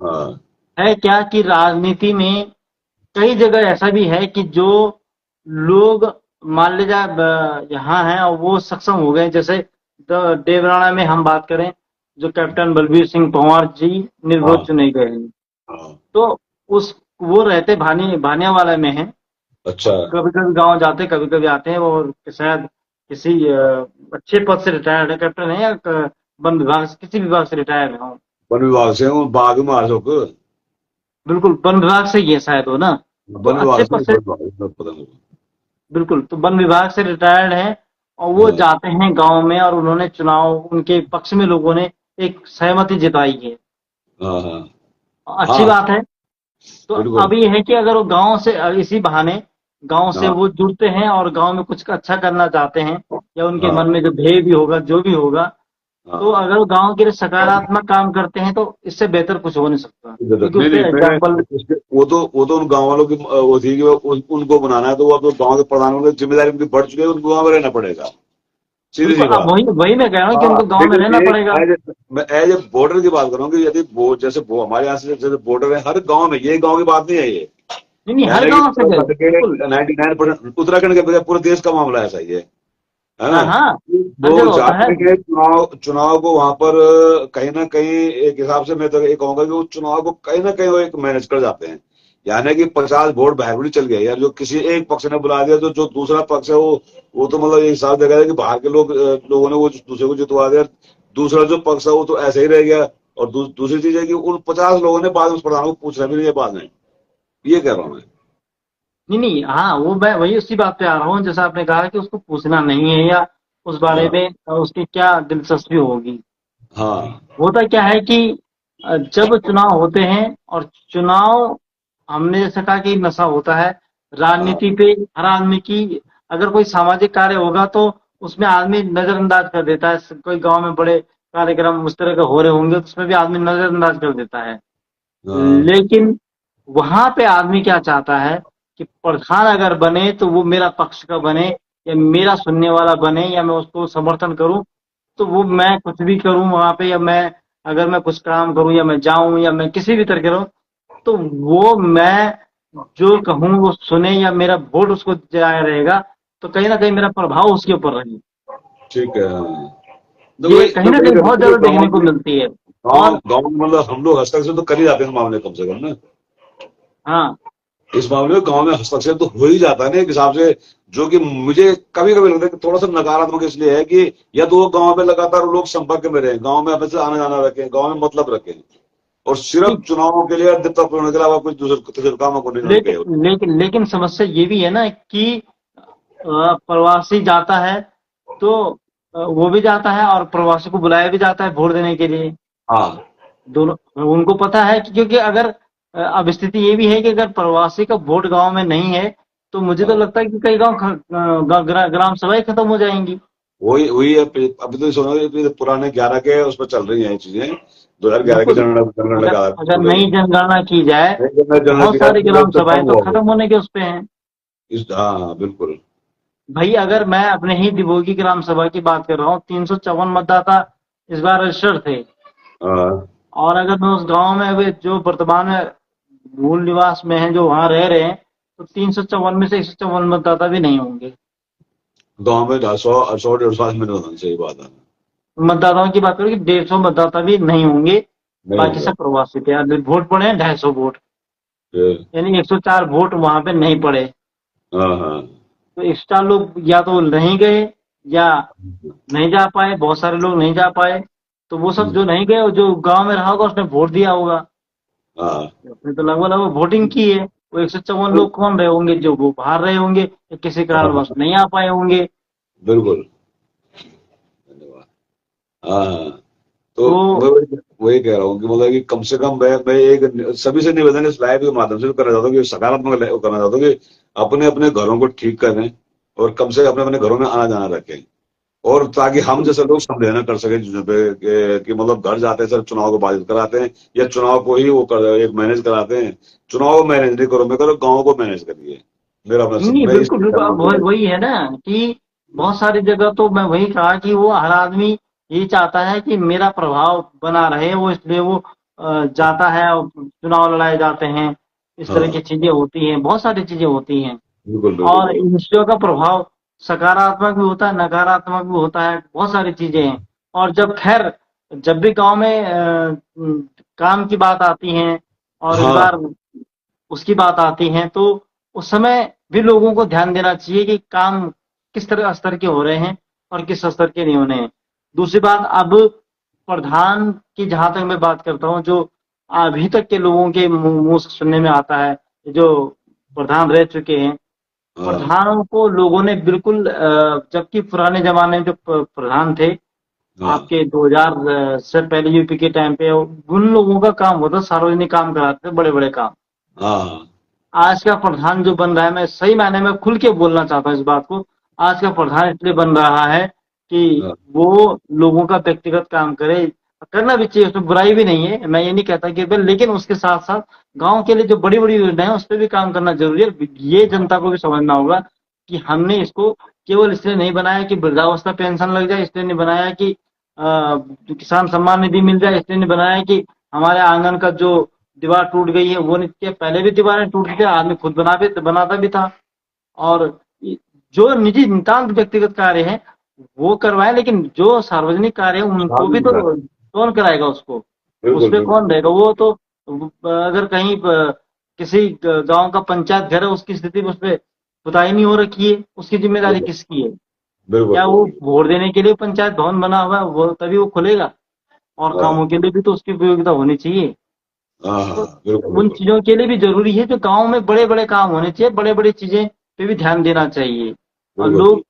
हाँ है क्या कि राजनीति में कई जगह ऐसा भी है कि जो लोग मान लीजिए यहाँ हैं और वो सक्षम हो गए, जैसे देवराणा में हम बात करें, जो कैप्टन बलबीर सिंह पंवार जी निर्विरोध हाँ चुने गए हैं। हाँ। तो उस वो रहते भानियावाला में हैं, अच्छा। और कभी कभी गांव जाते, कभी कभी आते हैं, और शायद किसी अच्छे पद से रिटायर्ड है, कैप्टन है, या वन विभाग से, किसी विभाग से रिटायर्ड हो। वन विभाग से हूँ, बाघ मार सक। बिल्कुल, वन विभाग से ही है शायद हो ना। तो वन अच्छे विभाग से पद से, वन विभाग से पता नहीं। बिल्कुल, तो वन विभाग से रिटायर्ड हैं, और वो हाँ जाते हैं गांव में, और उन्होंने चुनाव, उनके पक्ष में लोगों ने एक सहमति जताई है। हाँ हाँ अच्छी हाँ। बात है। तो बिल्कुल। अब ये है कि अगर वो गांव से, इसी बहाने गांव से हाँ वो जुड़ते हैं और गांव में कुछ अच्छा करना चाहते हैं, या उनके हाँ मन में जो ध्येय भी होगा, जो भी होगा, तो हाँ। अगर वो गांव के लिए सकारात्मक काम करते हैं, तो इससे बेहतर कुछ हो नहीं सकता, क्योंकि नहीं उससे नहीं, मैं एग्जाम्पल। वो तो उन गाँव वालों की वो थी कि उनको बनाना है, तो वो अपने गाँव के प्रधानों की जिम्मेदारी उनकी बढ़ चुकी है, उनको गाँव में रहना पड़ेगा। सीधी बिल्कुल, सी अब बात। वही वही मैं कह रहा हूँ कि हाँ, उनको गांव में लेकिन रहना एक पड़ेगा। मैं एज ए बॉर्डर की बात करूँ कि यदि वो जैसे वो हमारे यहाँ से जैसे बॉर्डर है हर गांव में, ये गांव की बात नहीं है ये। नहीं नहीं, हर यानी कि गांव से गए, उत्तराखंड के बिल्कुल। 99% उत्तराखंड के बजाय पूरे देश का मामला ऐसा ही है हाँ ना। हाँ, हर जगह वो होता है। जाते हैं चुनाव चुनाव को वहां पर कहीं ना कहीं, एक हिसाब से मैं तो ये कहूंगा कि वो चुनाव को कहीं ना कहीं वो एक मैनेज कर जाते हैं। यानी कि 50 वोट बाहर चल गए यार, जो किसी एक पक्ष ने बुला दिया, तो जो दूसरा पक्ष है वो तो मतलब ये हिसाब देखा जाए कि बाहर के लोगों ने वो दूसरे को जितवा दिया, दूसरा जो पक्ष है वो तो ऐसे ही रह गया। और दूसरी चीज है कि उन 50 लोगों ने बाद में उस प्रधान को पूछना भी नहीं है बाद में। ये कह रहा हूं मैं। नहीं नहीं, हाँ, वो मैं वही उसी बात पे आ रहा हूँ, जैसा आपने कहा कि उसको पूछना नहीं है, या उस बारे हाँ में उसकी क्या दिलचस्पी होगी। हाँ होता क्या है कि जब चुनाव होते हैं, और चुनाव, हमने जैसा कहा कि नशा होता है हाँ राजनीति पे, हर आदमी की, अगर कोई सामाजिक कार्य होगा तो उसमें आदमी नजरअंदाज कर देता है। कोई गांव में बड़े कार्यक्रम उस तरह के हो रहे होंगे, तो उसमें भी आदमी नजरअंदाज कर देता है। हाँ। लेकिन वहां पे आदमी क्या चाहता है कि प्रधान अगर बने तो वो मेरा पक्ष का बने, या मेरा सुनने वाला बने, या मैं उसको समर्थन करूं, तो वो मैं कुछ भी करूं वहां पे, या मैं अगर मैं कुछ काम करूं, या मैं जाऊं, या मैं किसी भी तरह के रहूं, तो वो मैं जो कहूं वो सुने, या मेरा वोट उसको जाया रहेगा, तो कहीं ना कहीं मेरा प्रभाव उसके ऊपर रहे। ठीक है। हाँ। ये कहीं ना वही कहीं बहुत कहते हैं ज्यादा कि गाँव देखने को में, मिलती है। गाँव और गाँव में मतलब हम लोग हस्तक्षेप तो कर ही जाते हैं इस मामले में, कम से कम ना। हाँ, इस मामले में गाँव में हस्तक्षेप तो हो ही जाता है ना एक हिसाब से। जो कि मुझे कभी कभी लगता है कि थोड़ा सा नकारात्मक इसलिए है कि या तो वो गाँव में लगातार लोग संपर्क में रहे, गाँव में हमेशा आना जाना रखें, गाँव में मतलब रखें, और सिर्फ नहीं, चुनावों के लिए अधिकतर होने के अलावा कुछ दूसरे कामों को नहीं गए। लेकिन समस्या ये भी है ना कि प्रवासी जाता है, तो वो भी जाता है, और प्रवासी को बुलाया भी जाता है वोट देने के लिए। हाँ दोनों, उनको पता है कि, क्योंकि अगर अब स्थिति ये भी है कि अगर प्रवासी का वोट गांव में नहीं है, तो मुझे तो हाँ। लगता है कि कई गांव ग्राम सभाएं खत्म हो जाएंगी। वही वही है, अभी तो सुनो ये पुराने 11 के उस पर चल रही हैं ये चीजें। 2011 के बिल्कुल, अगर जनगणना अगर हो गई। नई जनगणना की जाए, तो जनगणना बहुत की सारी जाती है ग्राम तो सभाएं खत्म तो हुआ खत्म होने के उस पे हैं। हाँ हाँ बिल्कुल। भाई, अगर मैं अपने ही दिवोगी ग्राम सभा की बात कर रहा हूँ, 354 मतदाता इस बार रजिस्टर्ड थे। हाँ। और अगर मैं उस गांव में अभी जो वर्तमान में मूल निवास में हैं, जो वहां रह रहे हैं, तो 354 में से 154 मतदाता भी नहीं होंगे। गाँव में 100 150 मिनट होना, सही बात है। मतदाताओं की बात करें कि 150 मतदाता भी नहीं होंगे। नहीं बाकी होगा। सब प्रवासी थे, वोट पड़े हैं 250 वोट, फिर। यानी 104 वोट वहां पे नहीं पड़े। हाँ हाँ। तो एक्स्ट्रा लोग या तो नहीं गए, या नहीं जा पाए, बहुत सारे लोग नहीं जा पाए, तो वो सब जो नहीं गए और जो गांव में रहा होगा उसने वोट दिया होगा। हाँ उसने तो लगभग लगभग वोटिंग की है। वो 154 लोग कौन रहे होंगे जो वो बाहर रहे होंगे या किसी कारणवश हाँ, नहीं आ पाए होंगे। बिल्कुल। धन्यवाद। हाँ हाँ। तो तो मैं वही कह रहा हूँ कि मतलब कि कम से कम मैं एक सभी से निवेदन इस लाइव के माध्यम से करना चाहता हूँ कि सकारात्मक करना चाहता हूँ कि अपने अपने घरों को ठीक करें और कम से अपने अपने घरों में आना जाना रखें, और ताकि हम जैसे लोग संवेदना कर सके चीजों पे कि मतलब घर जाते हैं सर चुनाव को बाधित कराते हैं या चुनाव को ही वो कर एक मैनेज कराते हैं। चुनाव को मैनेज नहीं करो, मैं करो गाँव को मैनेज करिए। मेरा अपना नहीं, मैं बिल्कुल इसलिए बिल्कुल, कहना अब हूँ वही है ना कि बहुत सारी जगह तो मैं वही कहा कि वो हर आदमी यही चाहता है कि मेरा प्रभाव बना रहे, वो इसलिए वो जाता है और चुनाव लड़ाए जाते हैं। इस तरह की हाँ चीजें होती हैं, बहुत सारी चीजें होती हैं। बिल्कुल बिल्कुल और बिल्कुल। इन चीजों का प्रभाव सकारात्मक भी होता है, नकारात्मक भी होता है, बहुत सारी चीजें हैं। और जब खैर जब भी गांव में काम की बात आती है और इस हाँ बार उसकी बात आती है, तो उस समय भी लोगों को ध्यान देना चाहिए कि काम किस तरह स्तर के हो रहे हैं और किस स्तर के नहीं होने हैं। दूसरी बात, अब प्रधान की जहां तक मैं बात करता हूँ, जो अभी तक के लोगों के मुंह से सुनने में आता है, जो प्रधान रह चुके हैं, हाँ प्रधानों को लोगों ने बिल्कुल जबकि पुराने जमाने में जो प्रधान थे हाँ आपके 2000 से पहले यूपी के टाइम पे, उन लोगों का काम होता सार्वजनिक काम कराते थे, बड़े बड़े काम। हाँ आज का प्रधान जो बन रहा है, मैं सही मायने में खुल के बोलना चाहता हूँ इस बात को, आज का प्रधान इसलिए बन रहा है कि हाँ वो लोगों का व्यक्तिगत काम करे। करना भी चाहिए, उसमें बुराई भी नहीं है, मैं ये नहीं कहता कि लेकिन उसके साथ साथ गांव के लिए जो बड़ी बड़ी योजनाएं हैं उस पर भी काम करना जरूरी है। ये जनता को भी समझना होगा कि हमने इसको केवल इसलिए नहीं बनाया कि वृद्धावस्था पेंशन लग जाए, इसलिए नहीं बनाया कि किसान सम्मान निधि मिल जाए, इसलिए नहीं बनाया कि हमारे आंगन का जो दीवार टूट गई है वो नहीं, के पहले भी दीवारें टूटती थी, आदमी खुद बनाता भी था। और जो निजी नितांत व्यक्तिगत कार्य है वो करवाए, लेकिन जो सार्वजनिक कार्य है उनको भी शादी तो का कौन कराएगा उसको, उस बिल्कुल पे बिल्कुल। कौन रहेगा। वो तो अगर कहीं किसी गांव का पंचायत घर है, उसकी स्थिति उस पर पुताई नहीं हो रखी है, उसकी जिम्मेदारी बिल्कुल किसकी है। बिल्कुल क्या वो बिल्कुल। वोट देने के लिए पंचायत भवन बना हुआ है, वो तभी वो खुलेगा, और हाँ कामों के लिए भी तो उसकी उपयोगिता होनी चाहिए। हाँ तो हाँ बिल्कुल उन बिल्कुल चीजों के लिए भी जरूरी है, जो गांव में बड़े बड़े काम होने चाहिए, बड़े बड़ी चीजें पे भी ध्यान देना चाहिए। और बिल्कुल लोग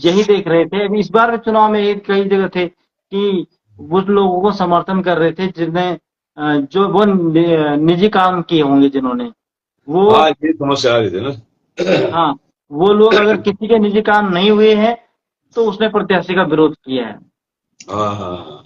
यही देख रहे थे, अभी इस बार के चुनाव में एक कई जगह थे कि वो लोगों को समर्थन कर रहे थे जिन्हें जो वो निजी काम किए होंगे जिन्होंने, वो, हाँ ये समस्या आ रही थी ना। हाँ, वो लोग अगर किसी के निजी काम नहीं हुए हैं तो उसने प्रत्याशी का विरोध किया है हाँ हाँ हाँ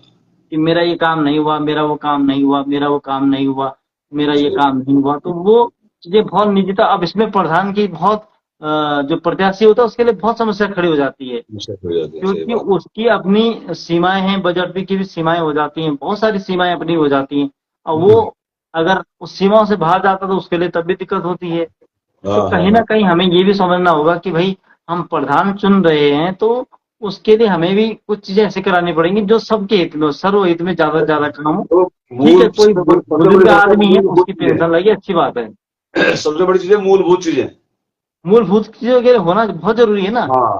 कि मेरा ये काम नहीं हुआ, मेरा वो काम नहीं हुआ, मेरा वो काम नहीं हुआ, मेरा ये सही काम नहीं हुआ। तो वो चीजें बहुत निजी था। अब इसमें प्रधान की बहुत जो प्रत्याशी होता है उसके लिए बहुत समस्या खड़ी हो जाती है, समस्या हो जाती है, सही क्योंकि बात। उसकी अपनी सीमाएं हैं, बजट की भी सीमाएं हो जाती हैं, बहुत सारी सीमाएं अपनी हो जाती हैं। और वो अगर उस सीमाओं से बाहर जाता तो उसके लिए तब भी दिक्कत होती है। तो हाँ हाँ कहीं ना हाँ कहीं हमें ये भी समझना होगा कि भाई हम प्रधान चुन रहे हैं, तो उसके लिए हमें भी कुछ चीजें ऐसी करानी पड़ेंगी जो सबके हित में हो, सर्व हित में ज्यादा से ज्यादा काम हो। तो ठीक है, मूल कोई सबसे बड़ी बुजुर्ग समस्या आदमी है मूलभूत उसकी चीजें पेंशन लगी, अच्छी बात है। सबसे बड़ी चीजें मूलभूत चीजें। मूलभूत चीजों के लिए होना बहुत जरूरी है ना। हाँ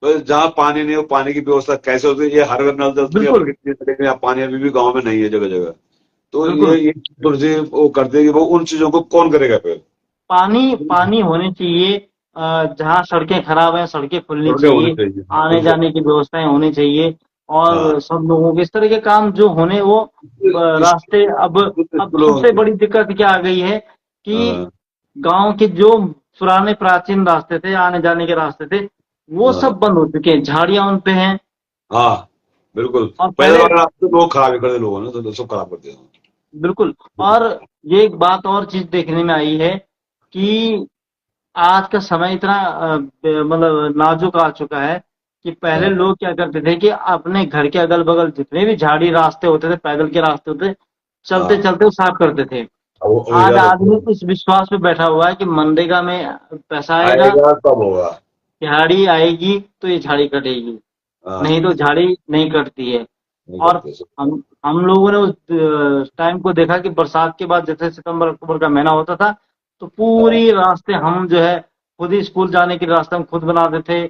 तो जहाँ पानी नहीं हो, पानी की व्यवस्था कैसे होती है, ये हर घर नल जल तो नहीं अपन बिल्कुल कितनी लेकिन यहाँ पानी अभी भी गाँव में नहीं है जगह जगह। तो बिल्कुल। ये थोड़ी सी वो करते हैं कि वो उन चीजों को कौन करेगा फिर। पानी पानी होने चाहिए, जहाँ सड़कें खराब हैं सड़कें खुलनी सड़कें होनी चाहिए, चाहिए, आने बिल्कुल। जाने की व्यवस्थाएं होनी चाहिए। हाँ और सब लोगों के इस तरह के काम जो होने वो इस रास्ते। अब स्कूलों सबसे बड़ी दिक्कत क्या आ गई है कि हाँ गांव के जो पुराने प्राचीन रास्ते थे, आने जाने के रास्ते थे, वो हाँ सब बंद हो चुके हैं, झाड़ियां उन पे हैं। हाँ बिल्कुल। और पैदल पहले, वाला रास्ते लोग खराब ही कर दिए लोगों ने, तो सब खराब कर दिया। बिल्कुल। और ये एक बात और चीज देखने में आई है कि आज का समय इतना मतलब नाजुक आ चुका है कि पहले हाँ लोग क्या करते थे कि अपने घर के अगल बगल जितने भी झाड़ी रास्ते होते थे, पैदल के रास्ते होते, चलते हाँ चलते वो साफ करते थे। अब आज इजाजत आदमी इस विश्वास पे बैठा हुआ है कि मनरेगा में पैसा आएगा, आएगा तब होगा। झाड़ी आएगी तो ये झाड़ी कटेगी, नहीं तो हाँ झाड़ी नहीं कटती है। नहीं और करते सब। हम लोगों ने उस टाइम को देखा कि बरसात के बाद जैसे सितंबर अक्टूबर का महीना होता था, तो हाँ पूरी रास्ते हम जो है खुद ही स्कूल जाने के रास्ते हम खुद बनाते थे,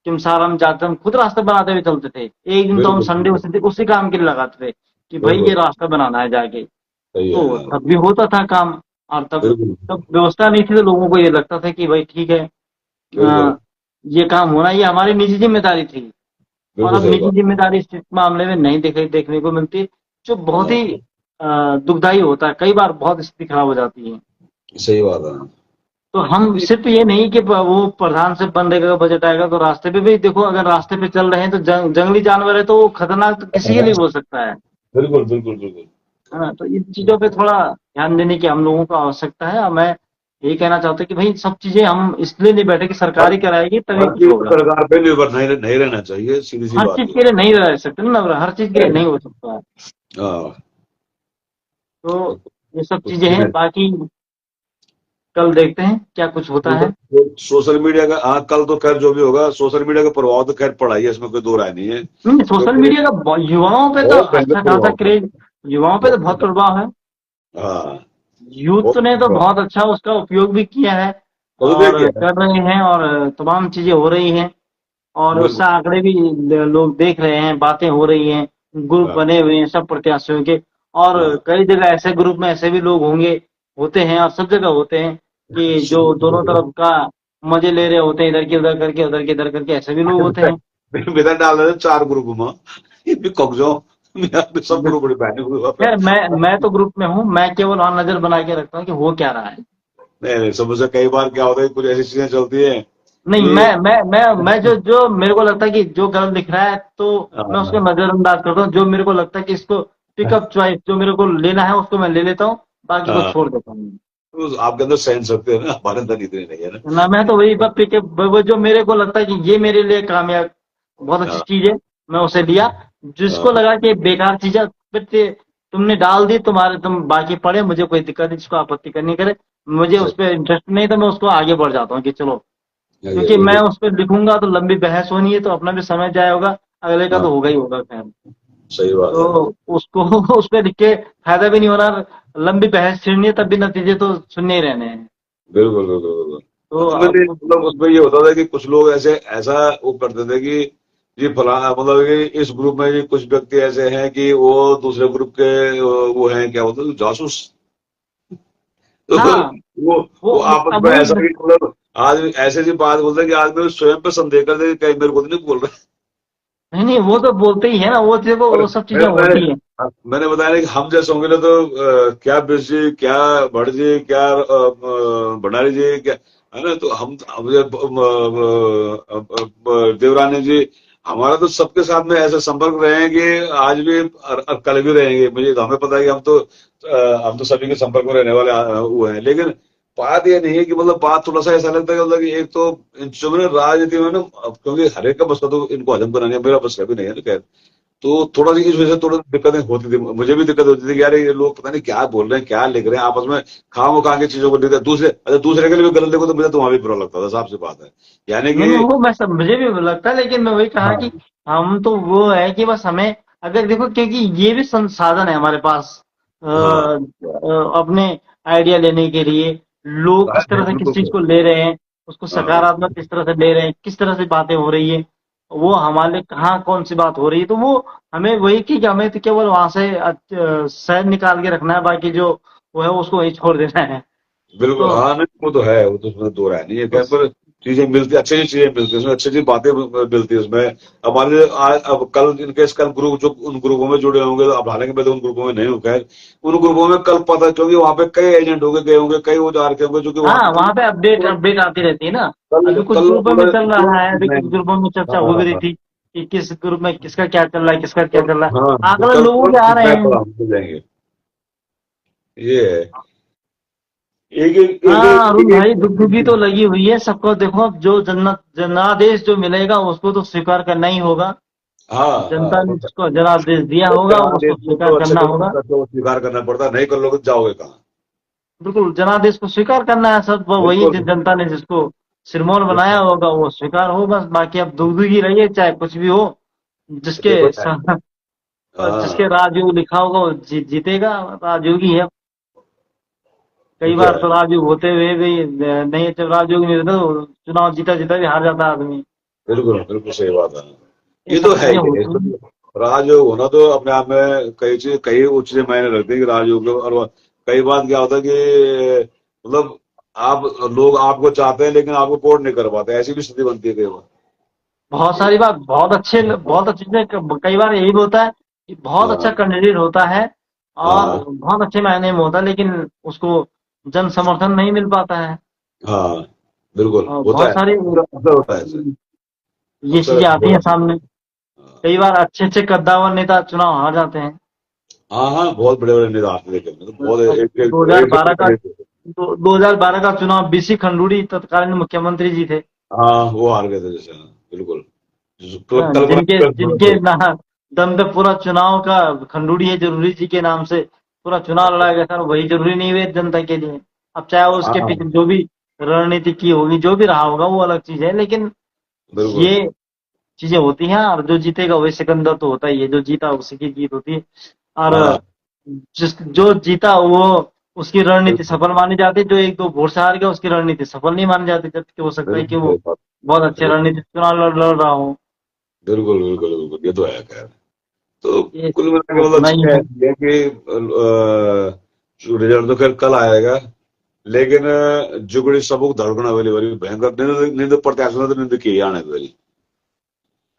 किमसार हम जाते, हम खुद रास्ता बनाते हुए चलते थे। एक दिन तो हम बिल्कुल संडे उसी काम के लिए लगाते थे कि भाई बिल्कुल ये रास्ता बनाना है जाके। सही है। तो हाँ, तब भी होता था काम। और तब बिल्कुल तब व्यवस्था नहीं थी, तो लोगों को ये लगता था कि भाई ठीक है, बिल्कुल अ, ये काम होना, ये हमारी निजी जिम्मेदारी थी। और बिल्कुल अब सही निजी बात। जिम्मेदारी इस मामले में नहीं देखने को मिलती, जो बहुत हाँ, ही दुखदायी होता है। कई बार बहुत स्थिति खराब हो जाती है। सही बात है। तो हम सिर्फ ये नहीं कि वो प्रधान से बनने का बजट आएगा तो रास्ते पे भी देखो, अगर रास्ते पे चल रहे हैं तो जंगली जानवर है, तो वो खतरनाक तो किसी के लिए हो सकता बिल्कुल बिल्कुल बिल्कुल है ना। तो इन चीजों पे थोड़ा ध्यान देने की हम लोगों को आवश्यकता है। और मैं यही कहना चाहता हूँ कि भाई सब चीजें हम इसलिए नहीं बैठे कि सरकार हर ही कराएगी तभी हर कुछ चीज होगा। सरकार पे निर्भर नहीं नहीं रहना चाहिए, सीधी सी हर बात चीज है। के लिए नहीं रह सकते ना, हर चीज के लिए नहीं हो सकता है। हाँ, तो ये सब कुछ चीजें हैं, चीजें बाकी कल देखते हैं क्या कुछ होता है। सोशल मीडिया का, हाँ कल तो खैर जो भी होगा, सोशल मीडिया का प्रभाव तो खैर पड़ा ही है, इसमें कोई दो राय नहीं है, नहीं, सोशल क्योंकि मीडिया का युवाओं पे तो बहुत भयंकर अच्छा खासा प्रभाव पड़ा। क्रेज, युवाओं पे तो बहुत बहुत, प्रभाव है। हाँ यूथ बहुत ने तो प्रभाव। बहुत अच्छा उसका उपयोग भी किया है पता और क्या है, कर रहे हैं, और तमाम चीजें हो रही हैं। और उससे बिल्कुल आंकड़े भी लोग देख रहे हैं, बातें हो रही हैं, ग्रुप हाँ बने हुए हैं सब प्रत्याशियों के। और हाँ कई जगह ऐसे ग्रुप में ऐसे भी लोग होंगे, होते हैं, और सब जगह होते हैं कि जो दोनों तरफ का मजे ले रहे होते हैं, इधर के उधर करके, उधर के इधर करके, ऐसे भी लोग होते हैं। विधा डाल रहे थे 4 ग्रुप में, ये भी कब्जों में सब ग्रुप बड़ी बहने हुए। खैर मैं तो ग्रुप में हूँ, मैं केवल वहां नजर बना के रखता हूँ कि हो क्या रहा है। नहीं नहीं, समझ से कई बार क्या होता है, कुछ ऐसी चीजें चलती है नहीं, कि मैं जो जो मेरे को लगता है कि जो गलत दिख रहा है, तो मैं उसको हाँ, नजरअंदाज करता हूँ। जो मेरे को लगता है कि इसको पिकअप चॉइस जो मेरे को लेना है उसको मैं ले लेता हूँ, बाकी को हाँ, छोड़ देता हूँ। आपके अंदर सहन सकते हैं ना, हमारे अंदर इतने नहीं है ना। ना, मैं तो वही बस पिकअप, वो जो मेरे को लगता है कि ये मेरे लिए कामयाब, बहुत अच्छी हाँ चीज है, मैं उसे लिया। जिसको हाँ लगा कि बेकार चीज है, फिर तुमने डाल दी, तुम्हारे तुम बाकी पड़े, मुझे कोई दिक्कत नहीं, जिसको आपत्ति करनी करे। मुझे उस सही, पर इंटरेस्ट नहीं, तो मैं उसको आगे बढ़ जाता हूँ कि चलो, ये क्योंकि मैं बिल्कुल उस पर लिखूंगा तो लंबी बहस होनी है, तो अपना भी समय जाया होगा, अगले का हाँ, तो होगा ही होगा। खैर, सही बात है। तो उसको उस पर लिख के फायदा भी नहीं होना, लंबी बहस छिड़नी है, तब भी नतीजे तो सुनने ही रहने हैं। बिल्कुल बिल्कुल बिल्कुल। तो उसमें नहीं, अब मतलब उसमें ये होता था कि कुछ लोग ऐसे ऐसा वो करते थे कि ये फलाना, मतलब कि इस ग्रुप में ये कुछ व्यक्ति ऐसे हैं कि वो दूसरे ग्रुप के वो हैं, क्या बोलते हैं, जासूस। तो हाँ, वो वो वो आपस अब में वो ऐसा कि मतलब आदमी ऐसे ऐसी बात बोलते हैं कि आदमी स्वयं पे संदेह करते हैं कि कहीं मेरे को तो नहीं बोल रहे। नहीं नहीं, वो तो बोलते ही है ना, वो देखो और वो सब चीजें होती हैं। मैंने बताया ना कि हम जैसे होंगे ना तो क्या बिरज जी, क्या भट्ट जी, क्या भंडारी जी, क्या है ना, तो हम देवरानी जी, हमारा तो सबके साथ में ऐसे संपर्क रहे हैं कि आज भी और कल भी रहेंगे। मुझे तो, हमें पता है कि हम तो सभी के संपर्क में रहने वाले हुए हैं, लेकिन बात ये नहीं है कि मतलब बात थोड़ा सा ऐसा लगता है कि मतलब कि एक तो इन चीजों में ना, राजनीति में ना, क्योंकि हर एक का बस का तो इनको हजम करना नहीं है, मेरा बस का भी नहीं है ना, खैर। तो थोड़ा सी इस वजह से थोड़ा दिक्कतें होती थी, मुझे भी दिक्कत होती थी कि यार ये लोग पता नहीं क्या बोल रहे हैं, क्या लिख रहे हैं आपस में, खाम खा के चीजों को लिखते हैं। दूसरे के लिए भी गलत लिखो तो मुझे तो वहां भी बुरा लगता था, साफ सी बात है। यानी नहीं कि नहीं, वो मैं सब मुझे भी लगता है, लेकिन मैं वही कहा कि हाँ हम तो वो है कि बस हमें, अगर देखो, क्योंकि ये भी संसाधन है हमारे पास, हाँ अपने आइडिया लेने के लिए, लोग किस तरह से किस चीज बिल्कुल को ले रहे हैं, उसको हाँ सकारात्मक किस तरह से ले रहे हैं, किस तरह से बातें हो रही है, वो हमारे लिए कहाँ कौन सी बात हो रही है, तो वो हमें वही कि हमें तो केवल वहां से शहद निकाल के रखना है, बाकी जो वो है उसको वही छोड़ देना है। बिल्कुल, तो हाँ नहीं वो तो है, वो तो उसमें दो राय नहीं है, खैर। बस, पर चीजें मिलती, अच्छी अच्छी चीजें मिलती है उसमें, अच्छी अच्छी बातें मिलती है उसमें। हमारे आज अब कल इनकेस कल ग्रुप जो उन ग्रुपों में जुड़े होंगे, तो अब हालांकि मैं तो उन ग्रुपों में नहीं हूँ, खैर उन ग्रुपों में कल पता, क्योंकि वहां पे कई एजेंट होंगे, गए होंगे, कई वो जा रखे होंगे, जो कि वहां हाँ, पे वहां पे अपडेट अपडेट आती रहती है ना। कल अभी कुछ कल ग्रुपों में चल रहा है, अभी कुछ नहीं, ग्रुपों में चर्चा हो भी रही हाँ थी कि किस ग्रुप में किसका क्या चल रहा है, किसका क्या चल रहा हाँ, है, तो आंकड़े कल लोगों के आ तुरंत रहे मैं हैं। पड़ा मिल जाएंगे, ये है। एक एक एक हाँ एक अरुण एक भाई, दुगदुगी तो लगी हुई है सबको। देखो, अब जो जनादेश जो मिलेगा उसको तो स्वीकार करना ही होगा। हाँ जनता ने हाँ, जिसको जनादेश दिया तो होगा जनाब उसको देश में तो स्वीकार अच्छे करना से होगा। तो स्वीकार करना पड़ता है, नहीं कर लोगे तो जाओगे कहाँ। बिल्कुल, जनादेश को स्वीकार करना है सब, वही बिल्कुल जनता ने जिसको सिरमौर बनाया बिल्कुल। होगा वो स्वीकार हो, बस। बाकी अब दुगदुगी रहिए चाहे कुछ भी हो, जिसके देखो जिसके हाँ, राजयोग लिखा होगा वो जीतेगा। राजयोगी है। वो कई तो बार है। तो राजयोग होते हुए भी नहीं, जब राजयोग नहीं रहता तो चुनाव जीता जीता भी हार जाता है आदमी। बिल्कुल बिल्कुल सही बात है। ये ये तो सब है चीजें ही। होती हैं। राजयोग होना तो अपने आप में कई उच्च से मायने रखते हैं कि राजयोग और कई बार क्या होता है कि मतलब आप लोग आपको चाहते हैं लेकिन आपको वोट नहीं कर पाते, ऐसी भी स्थिति बनती है कई बार। बहुत सारी बात, बहुत अच्छे से, कई बार यही भी होता है कि बहुत अच्छा हाँ कैंडिडेट होता है और हाँ बहुत अच्छे मायने में होता है, लेकिन उसको जन समर्थन नहीं मिल पाता है। हाँ बिल्कुल और होता बहुत है, सारी अक्सर अक्सर होता है ऐसे। ये अक्सर चीजें ऐसे आती हो हैं जाता सामने। है। हाँ कई बार अच्छे अच्छे कद्दावर नेता चुनाव हार जाते हैं। हाँ हाँ, बहुत बड़े बड़े नेता आते थे मतलब बहुत अब एक एक एक 2012 का एक- दो 2012 का चुनाव बीसी खंडूड़ी तत्कालीन मुख्यमंत्री जी थे। हाँ वो हार गए थे जैसे, हाँ, बिल्कुल। हाँ, कल्पना जिनके कर जिनके ना दम पे पूरा चुनाव का, खंडूड़ी है जरूरी जी के नाम से पूरा चुनाव लड़ा गया था, वही जरूरी नहीं हुए जनता के लिए। अब चाहे वो उसके हाँ पीछे जो भी रणनीति की होगी, जो भी रहा होगा, वो अलग चीज है, लेकिन बिल्कुल। ये चीजें होती हैं। और जो जीतेगा वही सिकंदर तो होता ही है, जो जीता उसी की जीत होती है। और हाँ जिस जो जीता वो, उसकी रणनीति बिल्कुल सफल मानी जाती है। जो एक दो वोट से हार गया, उसकी रणनीति सफल नहीं मानी जाती, जबकि हो सकता है कि बिल्कुल वो सही बात। बहुत अच्छे सही बात। रणनीति चुनाव लड़ रहा हो। बिल्कुल बिल्कुल बिल्कुल, ये तो है खैर। तो ये कुल मिला के तो मतलब होना ही चीजें है। ऐसी है कि रिजल्ट तो खैर कल आएगा, लेकिन जुगड़ी सबक धड़कना वाली वाली भयंकर नींद नींद प्रत्याशियों ने तो नींद की आने वाली।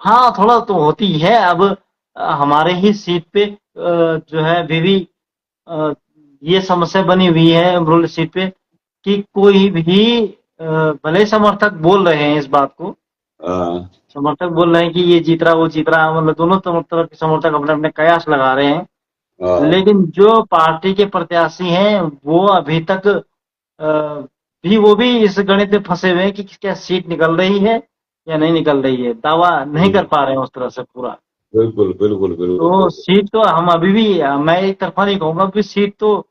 हाँ, थोड़ा तो होती है। अब हमारे ही सीट पे जो है अभी भी अ, ये समस्या बनी हुई है अमरोली सीट पे कि कोई भी भले ही समर्थक बोल रहे हैं इस बात को, हाँ समर्थक बोल रहे हैं कि ये जीत रहा वो जीत रहा, मतलब दोनों तरफ के समर्थक अपने अपने कयास लगा रहे हैं, हाँ लेकिन जो पार्टी के प्रत्याशी हैं वो अभी तक भी वो भी इस गणित में फंसे हुए हैं कि क्या सीट निकल रही है या नहीं निकल रही है, दावा नहीं कर पा रहे हैं उस तरह से पूरा। बिल्कुल बिल्कुल बिल्कुल तो बिल्कुल। सीट तो हम अभी भी, मैं एक तरफा नहीं कहूंगा कि सीट तो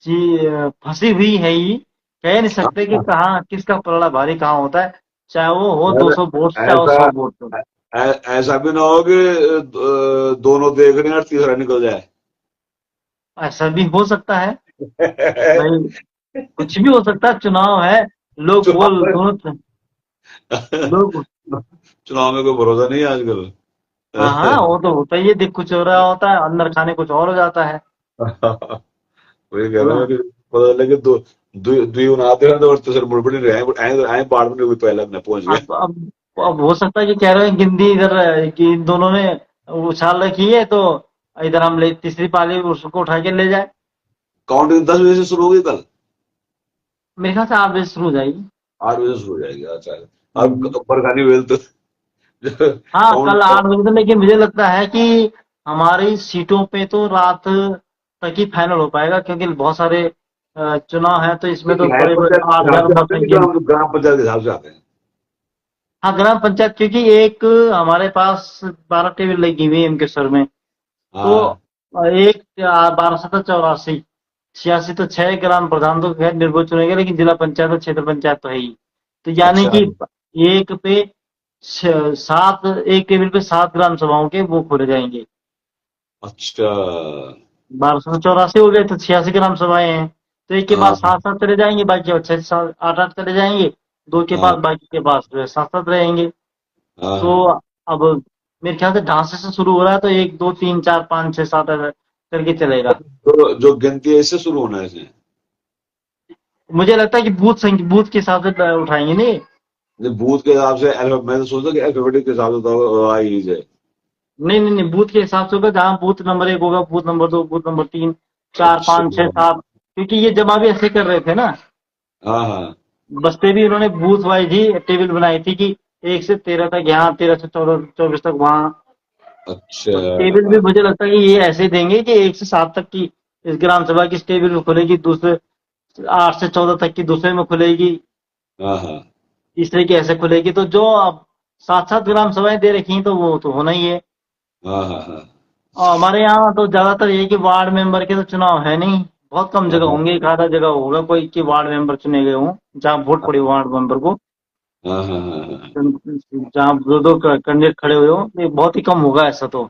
जी फंसी हुई है ही। कह नहीं सकते कि हाँ, कहाँ किसका पलड़ा भारी कहाँ होता है, चाहे वो हो यार 200 वोट चाहे वो ऐसा 100 वोट हो। ऐसा भी ना हो कि दोनों देख रहे हैं और तीसरा निकल जाए। ऐसा भी हो सकता है भाई, कुछ भी हो सकता है, चुनाव है। लोग चुनाव बोल में दोनों लोग। चुनाव में कोई भरोसा नहीं है आजकल। हाँ हाँ, वो तो होता ही है, दिख कुछ हो रहा होता है, अंदर खाने कुछ और हो जाता है। वही कह है रहा ना। हूँ कि पता लगे दो दुई उनाते हैं तो और तीसरे मुड़ पड़ी रहे आए आए बाढ़ में भी पहले अपने पहुंच गया। अब हो सकता है कि कह रहे हैं गिनती इधर कि इन दोनों ने उछाल रखी है, तो इधर हम ले तीसरी पाली उसको उठा के ले जाए। काउंटिंग 10 बजे से शुरू होगी कल। मेरे ख्याल से 8 बजे शुरू हो जाएगी। 8 बजे से शुरू हो जाएगी, अच्छा। अब हम्म। बरगानी वेल तो हाँ, कल काउंट। 8 बजे से, लेकिन मुझे लगता है कि हमारी सीटों पे तो रात तक ही फाइनल हो पाएगा, क्योंकि बहुत सारे चुनाव हैं, तो इसमें तो न्याय बड़े बड़े पंचायत के हिसाब 8,000 से मत आते हैं हैं कि ग्राम पंचायत के हिसाब से आते हैं। हाँ, ग्राम पंचायत, क्योंकि एक हमारे पास 12 टेबल लगी हुई है इनकेश्वर में। तो हाँ एक 12 7 84 86, तो 6 ग्राम प्रधान तो खैर निर्वाचित चुनेंगे, लेकिन जिला पंचायत और क्षेत्र पंचायत तो है ही। तो यानी अच्छा कि एक पे 7, एक टेबल पे 7 ग्राम सभाओं के वो खोले जाएंगे। अच्छा। 1284 हो गए तो 86 ग्राम सभाएं हैं। तो एक के पास हाँ 7 7 चले जाएंगे, बाकी और 6 7 8 8 चले जाएंगे। दो के हाँ पास, बाकी के पास जो है 7 7 रहेंगे। हाँ तो हाँ। अब मेरे ख्याल से ढांसे से शुरू हो रहा है, तो 1 2 3 4 5 6 7 ऐसा करके चलेगा। तो जो गिनती है इससे शुरू होना है इसमें। मुझे लगता है कि बूथ के हिसाब से उठाएंगे नहीं। बूथ के हिसाब से मैं तो सोचता कि अल्फाबेटिक के हिसाब से तो आ ही जाए। नहीं नहीं नहीं, बूथ के हिसाब से होगा, जहाँ बूथ नंबर 1 होगा, बूथ नंबर 2, बूथ नंबर 3 4 अच्छा। 5 6 7, क्योंकि ये जमा भी ऐसे कर रहे थे ना। हाँ हाँ। बस्ते भी उन्होंने बूथ वाइज ही टेबल बनाई थी कि 1 से 13 तक यहाँ, 13 से 14 24 तक वहाँ। तो टेबल भी अच्छा। मुझे लगता है कि ये ऐसे देंगे कि 1 से 7 तक की इस ग्राम सभा की इस टेबल में खुलेगी, दूसरे 8 से 14 तक की दूसरे में खुलेगी, हाँ हाँ तीसरे की ऐसे खुलेगी। तो जो अब 7 7 ग्राम सभाएं दे रखी हैं, तो वो तो होना ही है। हाँ हाँ हाँ और हमारे यहाँ तो ज्यादातर ये कि वार्ड मेंबर के तो चुनाव है नहीं, बहुत कम हाँ जगह हाँ होंगे, एक आधा जगह होगा कोई कि वार्ड मेंबर चुने गए हों, जहाँ वोट पड़ी वार्ड मेंबर को, हाँ हाँ हाँ हाँ, जहाँ दो दो कैंडिडेट खड़े हुए हो, ये बहुत ही कम होगा ऐसा तो।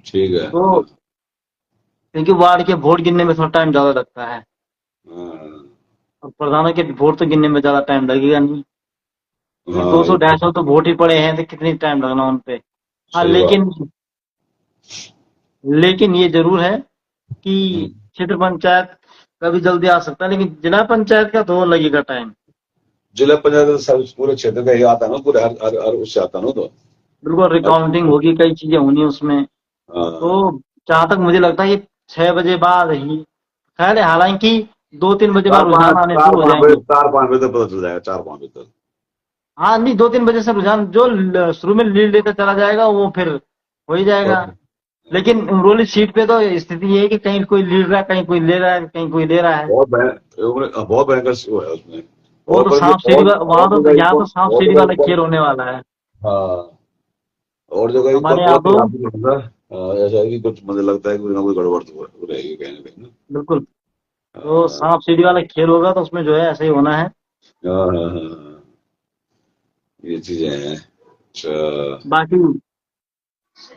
ठीक है। तो क्योंकि वार्ड के वोट गिनने में थोड़ा टाइम ज्यादा लगता है, हाँ और प्रधानों के वोट तो गिनने में ज्यादा टाइम लगेगा नहीं। क्योंकि हाँ 200-250 तो वोट ही पड़े हैं, तो कितनी टाइम लगना उन पे। हाँ, सही बात। लेकिन लेकिन ये जरूर है कि हम्म। क्षेत्र पंचायत कभी जल्दी आ सकता है, लेकिन जिला पंचायत का तो लगेगा टाइम। जिला पंचायत तो सब पूरे क्षेत्र का ही आता है ना, पूरे हर उससे आता है ना तो। बिल्कुल, रिकाउंटिंग होगी, कई चीजें होनी उसमें। तो हाँ जहां तक मुझे लगता है कि 6 बजे बाद ही, खैर हालांकि 2-3 बजे बाद चार रुझान पाँच आने चार शुरू हो पाँच बजे जाएंगे। 4-5 बजे तक पता चल जाएगा, 4-5 बजे तक। हाँ नहीं, 2-3 बजे से रुझान जो शुरू में लीड लेता चला जाएगा वो फिर हो ही जाएगा। और लेकिन उमरोली सीट पे तो स्थिति ये है कि कहीं कोई लीड रहा है, कहीं कोई ले रहा है, कहीं कोई ले रहा है। बहुत भयंकर वो है उसमें। वो तो सांप सीढ़ी वहां और जो तो कहीं यहाँ तो सांप और जो सीढ़ी कहीं वाला खेल होने वाला है। हाँ, और जो कहीं हमारे यहाँ बहुत ही तो आगे होगा। ऐसा है कि कुछ मुझे लगता है कि कोई ना कोई गड़बड़ तो रहेगी कहीं ना कहीं ना। बिल्कुल, तो हाँ सांप सीढ़ी वाला खेल होगा तो उसमें जो है ऐसे ही होना है। हाँ हाँ हाँ, हाँ, ये चीजें हैं। अच्छा। बाकी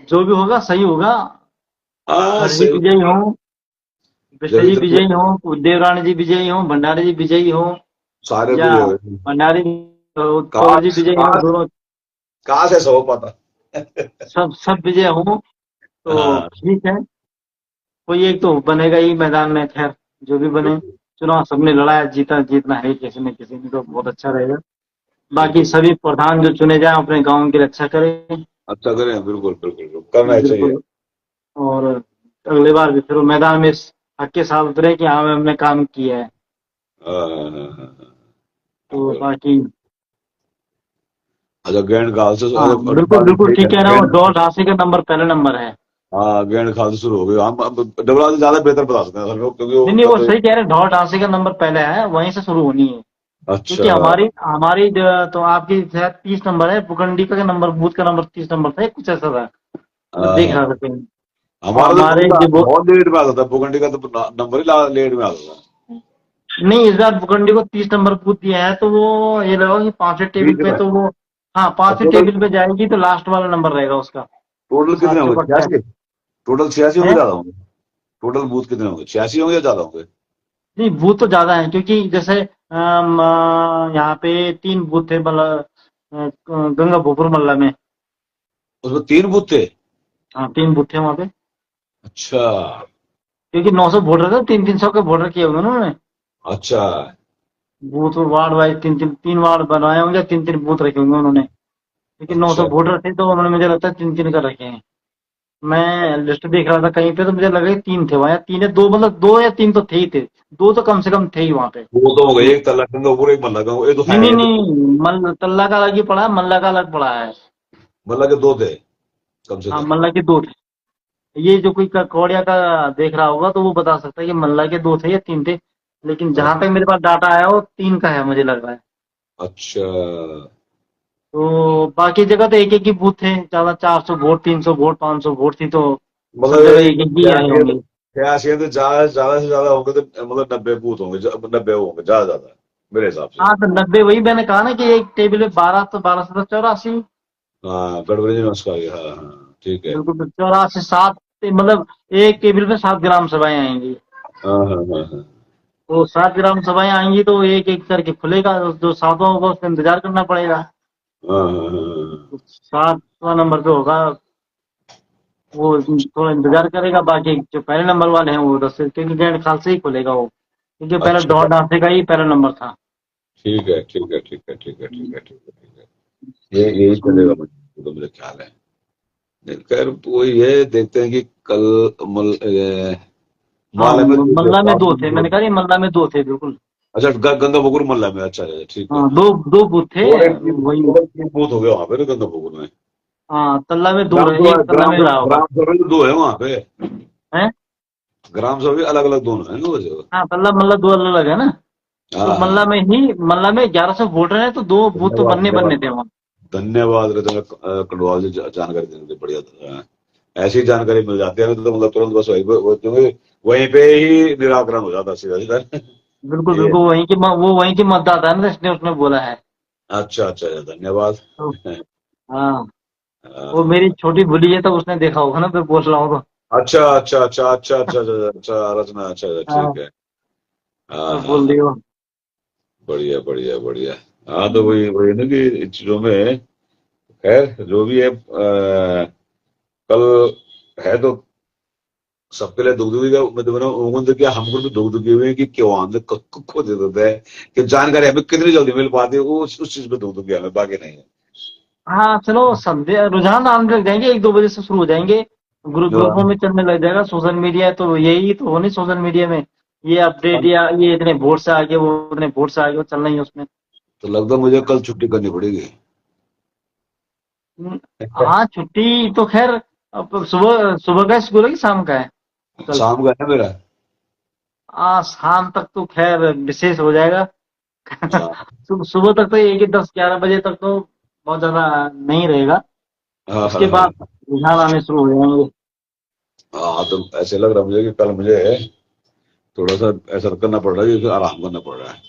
जो भी होगा सही होगा। हाँ हर जी सही। विजयी हो, कृष्ण जब जी तक विजयी हो, देवरानी जी विजयी हो, भंडारी जी विजयी हो, सारे या बुझे हुए। भंडारी तंवर जी काश विजयी हो, काश दोनों काश ऐसा हो पाता। सब सब विजय हो तो हाँ ठीक है। कोई एक तो बनेगा ही मैदान में, खैर जो भी बने। बिल्कुल चुनाव सबने लड़ा है, जीता जीतना है किसी न किसी ने, तो बहुत अच्छा रहेगा। बाकी बिल्कुल। सभी प्रधान जो चुने जाए अपने गांव की रक्षा करें। अच्छा करें, बिल्कुल बिल्कुल बिल्कुल, करना ही चाहिए। बिल्कुल। और अगली बार भी फिर वो मैदान में इस हक के साथ उतरे कि हाँ हमने काम किया है। हाँ हाँ हाँ हाँ हाँ, तो बिल्कुल। बाकी अच्छा गेंद खाल से हाँ, और बिल्कुल बात बिल्कुल सही है, ठीक कह रहे हो, गेंद। दौड़ राशि का नंबर पहला नंबर है। हाँ गेंद खाल से शुरू हो गई, हम अब डबरा से ज्यादा बेहतर बता सकते हैं असल में, क्योंकि नहीं नहीं, उनका वो तो। सही कह रहे हैं, दौड़ राशि का नंबर पहले है, वहीं से शुरू होनी है। अच्छा। क्योंकि हमारी हमारी तो आपकी शायद 30 नंबर है, भूखंडी का नंबर, बूथ का नंबर 30 नंबर था, कुछ ऐसा था। मैं देख हाँ, रहा था कहीं। और हमारा तो हमारे जो बहुत लेट में आता था, भूखंडी का तो नंबर ही लेट में आता था। नहीं, इस बार भूखंडी को 30 नंबर बूथ दिया है, तो वो ये लगा कि पांचवें टेबल बीच पे में। तो वो, हाँ और पांचवें टोटल टेबल पे जाएगी तो लास्ट वाला नंबर रहेगा उसका। टोटल कितने होंगे, 7 86? टोटल 86 होंगे, है। ज्यादा होंगे? टोटल बूथ कितने होंगे, 86 होंगे या ज्यादा होंगे? नहीं, बूथ तो ज्यादा है, क्योंकि जैसे यहाँ पे 3 बूथ थे, मतलब गंगा भोपुर मल्ला में। उसमें 3 बूथ थे? हाँ, 3 बूथ थे वहाँ पे। अच्छा। क्योंकि 900 वोटर थे, 300-300 के वोटर किए होंगे ना उन्होंने। अच्छा। बूथ वार्ड वाइज 3-3 वार्ड बनवाए होंगे, 3-3 बूथ रखे होंगे उन्होंने। क्योंकि 900 अच्छा। वोटर थे तो उन्होंने, मुझे लगता है 3-3 कर रखे हैं। मैं लिस्ट देख रहा था कहीं पे, तो मुझे लगा कि 3 थे वहाँ, या 3 या 2, मतलब 2 या 3 तो थे ही थे। 2 तो कम से कम थे ही वहाँ पे वो तो हो गए, बूथ। एक तल्ला गंगा ऊपर, एक मल्ला गंगा, ये तो नहीं है नहीं ये तो। नहीं, तल्ला का अलग ही पड़ा है, मल्ला का अलग पड़ा है। मल्ला के 2 थे कम से हाँ, कम। मल्ला के 2 थे। ये जो कोई कौड़िया का देख रहा होगा तो वो बता सकता है कि मल्ला के 2 थे या 3 थे। लेकिन जहां तक मेरे पास डाटा आया वो 3 का है, मुझे लग रहा है। अच्छा। तो बाकी जगह तो एक एक ही बूथ थे, ज्यादा 400 वोट, 300 वोट, 500 वोट थी, तो सब मतलब जगह ये एक एक ही आए होंगे। 86 तो ज्यादा ज्यादा से ज्यादा होंगे तो मतलब 90 बूथ होंगे, 90 होंगे ज्यादा ज्यादा मेरे हिसाब से। हाँ, तो 90, वही मैंने कहा ना कि एक टेबल में 12, तो 12 से 84। हाँ गड़बड़ी नहीं उसका भी, हाँ हाँ ठीक है। बिल्कुल, 84 7, मतलब एक टेबल में 7 ग्राम सभाएं आएंगी। हाँ हाँ हाँ हाँ तो 7 ग्राम सभाएं आएंगी तो एक एक करके खुलेगा, जो सातवां होगा उसका इंतजार करना पड़ेगा। हाँ हाँ हाँ हाँ, तो 7वां नंबर पे होगा, वो थोड़ा इंतजार करेगा। बाकी जो पहले नंबर वाले हैं वो 10 से, क्योंकि डेढ़ साल से ही खुलेगा वो, क्योंकि पहले अच्छा दौड़ डांसे का ही पहला नंबर था। ठीक है ठीक है ठीक है ठीक है ठीक है ठीक है ठीक है। ये यही चलेगा मुझे तो, मेरा ख्याल है। खैर वही है, देखते हैं कि कल हाँ, माले में मल्ला में 2 थे, दूसरे। मैंने कहा नहीं, मल्ला में 2 थे बिल्कुल। अच्छा गंगा बकुर मोहल्ला में, अच्छा अच्छा ठीक है। हाँ, दो दो बूथ थे वही। टोटल 3 बूथ हो गए वहां पे ना गंगा बकुर में। हाँ, तल्ला में 2 ग्राम रहे, सभा एक तल्ला में रहा होगा। ग्राम सभा भी 2 है वहां पे। है। ग्राम सभा भी अलग अलग दोनों है ना वो जगह। हाँ, तल्ला मल्ला 2 अलग अलग है ना। तो हाँ हाँ हाँ। मल्ला में 1100 वोटर हैं, तो 2 बूथ तो धन्यवाद बनने धन्यवाद। बनने थे वहाँ। धन्यवाद रतन कंडवाल जी, जानकारी देने के लिए बढ़िया था। ऐसी जानकारी मिल जाती है ना तो मतलब तुरंत बस क्योंकि वहीं पे ही निराकरण हो जाता है सीधा सीधा। बिल्कुल ये बिल्कुल, वो वहीं की मतदाता है ना, इसलिए उसने बोला है। अच्छा अच्छा अच्छा, धन्यवाद। तो हाँ, वो हाँ, मेरी छोटी भूली है, तो उसने देखा होगा ना, मैं बोल रहा हूँ तो। अच्छा अच्छा अच्छा अच्छा अच्छा अच्छा अच्छा, रचना, अच्छा अच्छा हाँ, ठीक है। हाँ तो हाँ बोल हाँ, दियो। बढ़िया बढ़िया बढ़िया। हाँ, तो वही वही ना कि इन चीजों में खैर जो भी है कल है तो सबके लिए दुख दुखी का मैं तो बना उन्होंने क्या हमको भी दुख दुखी हुए हैं कि क्यों हमने खो दे देते हैं कि जानकारी हमें कितनी जल्दी मिल पाती है वो उस चीज पे दुख दुखी हमें बाकी नहीं है। हाँ चलो संदेह रुझान आने लग जाएंगे, 1-2 बजे से शुरू हो जाएंगे, ग्रुपों में चलने लग जाएगा। सोशल मीडिया है तो यही तो हो नहीं, सोशल मीडिया में ये अपडेट या ये इतने वोट से आगे, वो इतने वोट से आगे, वो चलना ही है उसमें। तो लगता है मुझे कल छुट्टी करनी पड़ेगी। हम्म, हाँ छुट्टी तो खैर अब सुबह सुबह का स्कूल है कि शाम का है कल? शाम का है मेरा। शाम तक तो खैर विशेष हो जाएगा। हाँ सुबह तक तो ये कि 10-11 बजे तक तो बहुत ज्यादा नहीं रहेगा। हाँ हाँ उसके हाँ। बाद रुझान आने शुरू हो जाएंगे। हाँ, तो ऐसे लग रहा मुझे कि कल मुझे थोड़ा सा ऐसा करना पड़ रहा है कि आराम करना पड़ रहा है।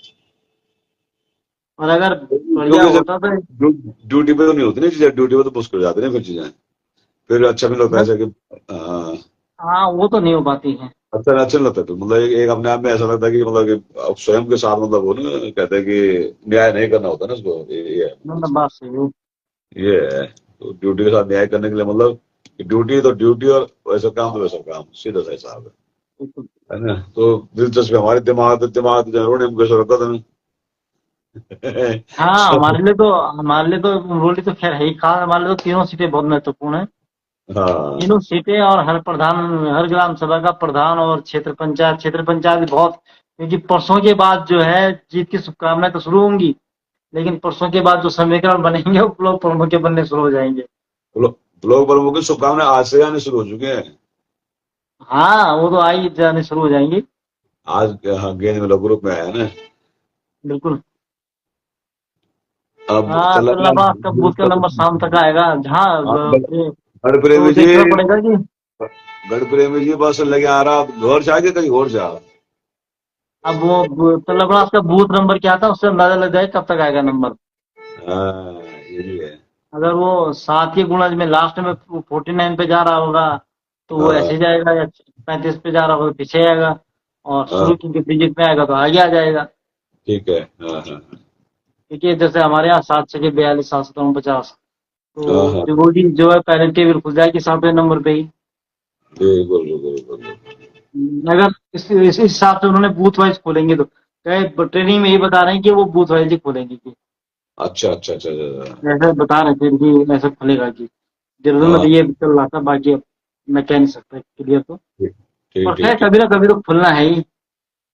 और अगर बढ़िया क्योंकि जब होता तो ड्यूटी पे तो नहीं होती ना चीजें, ड्यूटी पे तो मुश्किल हो जाती है ना फिर चीजें। फिर अच्छा भी लगता है बस, ऐसा कि हाँ, हाँ वो तो नहीं हो पाती है। अच्छा अच्छा नहीं लगता है। फिर मतलब एक अपने आप में ऐसा लगता है कि मतलब कि अब स्वयं के साथ मतलब वो ना कहते हैं कि न्याय नहीं करना होता ना उसको, ये है ना बात सही है। ये है। तो ड्यूटी के साथ न्याय करने के लिए मतलब कि ड्यूटी तो ड्यूटी और वैसा काम तो वैसा काम, सीधा सा हिसाब बिल्कुल। है ना। तो दिलचस्पी हमारे दिमाग जरूर हम कैसे रखा था हाँ सब। हमारे लिए तो रोली तो खैर है ही, खास हमारे लिए तो तीनों सीटें बहुत महत्वपूर्ण है। तीनों हाँ सीटें और हर प्रधान, हर ग्राम सभा का प्रधान और क्षेत्र पंचायत भी बहुत, क्योंकि परसों के बाद जो है जीत की शुभकामनाएं तो शुरू होंगी, लेकिन परसों के बाद जो समीकरण बनेंगे वो लोग प्रमुख के बनने शुरू हो जाएंगे। ब्लॉक प्रमुख की शुभकामनाएं आज से आने शुरू हो चुके हैं। हाँ वो तो आई जाने शुरू हो जाएंगी। आज हाँ, गेंद में ग्रुप में आया ना। बिल्कुल। अब हाँ तलब तो नवाज का बूथ का नंबर शाम तक आएगा जहाँ ये गढ़ तो प्रेमी जी, देखना पड़ेगा कि गढ़ प्रेमी जी बस लगे आ रहा, अब घर जाके कहीं और जा। अब वो तलबराज का बूथ नंबर क्या था, उससे अंदाजा लग जाए कब तक आएगा नंबर। हाँ ये भी है। अगर वो 7 के गुणज में लास्ट में 49 पे जा रहा होगा तो वो हाँ ऐसे जाएगा, या 35 पे जा रहा होगा तो पीछे आएगा, और हाँ शुरू की डिजिट में आएगा तो आगे आ जाएगा। ठीक है। हाँ हाँ देखिए जैसे हमारे यहाँ 7 6 42 7 7 50, हाँ तो हाँ डिवोटी जो है पैरेंट बिल खुल जाएगी 7वें नंबर पे ही। बिल्कुल बिल्कुल बिल्कुल। अगर इस हिसाब से उन्होंने बूथ वाइज खोलेंगे तो कहे ट्रेनिंग में ये बता रहे हैं कि वो बूथ वाइज ही खोलेंगे कि अच्छा अच्छा अच्छा अच्छा। ऐसा बता रहे थे कि ऐसा खुलेगा कि जनरल में तो हाँ ये चल रहा था, बाकी अब मैं कह नहीं सकता क्लियर तो। ठीक पर ठीक खैर ठीक ठीक। कभी ना कभी तो खुलना है ही।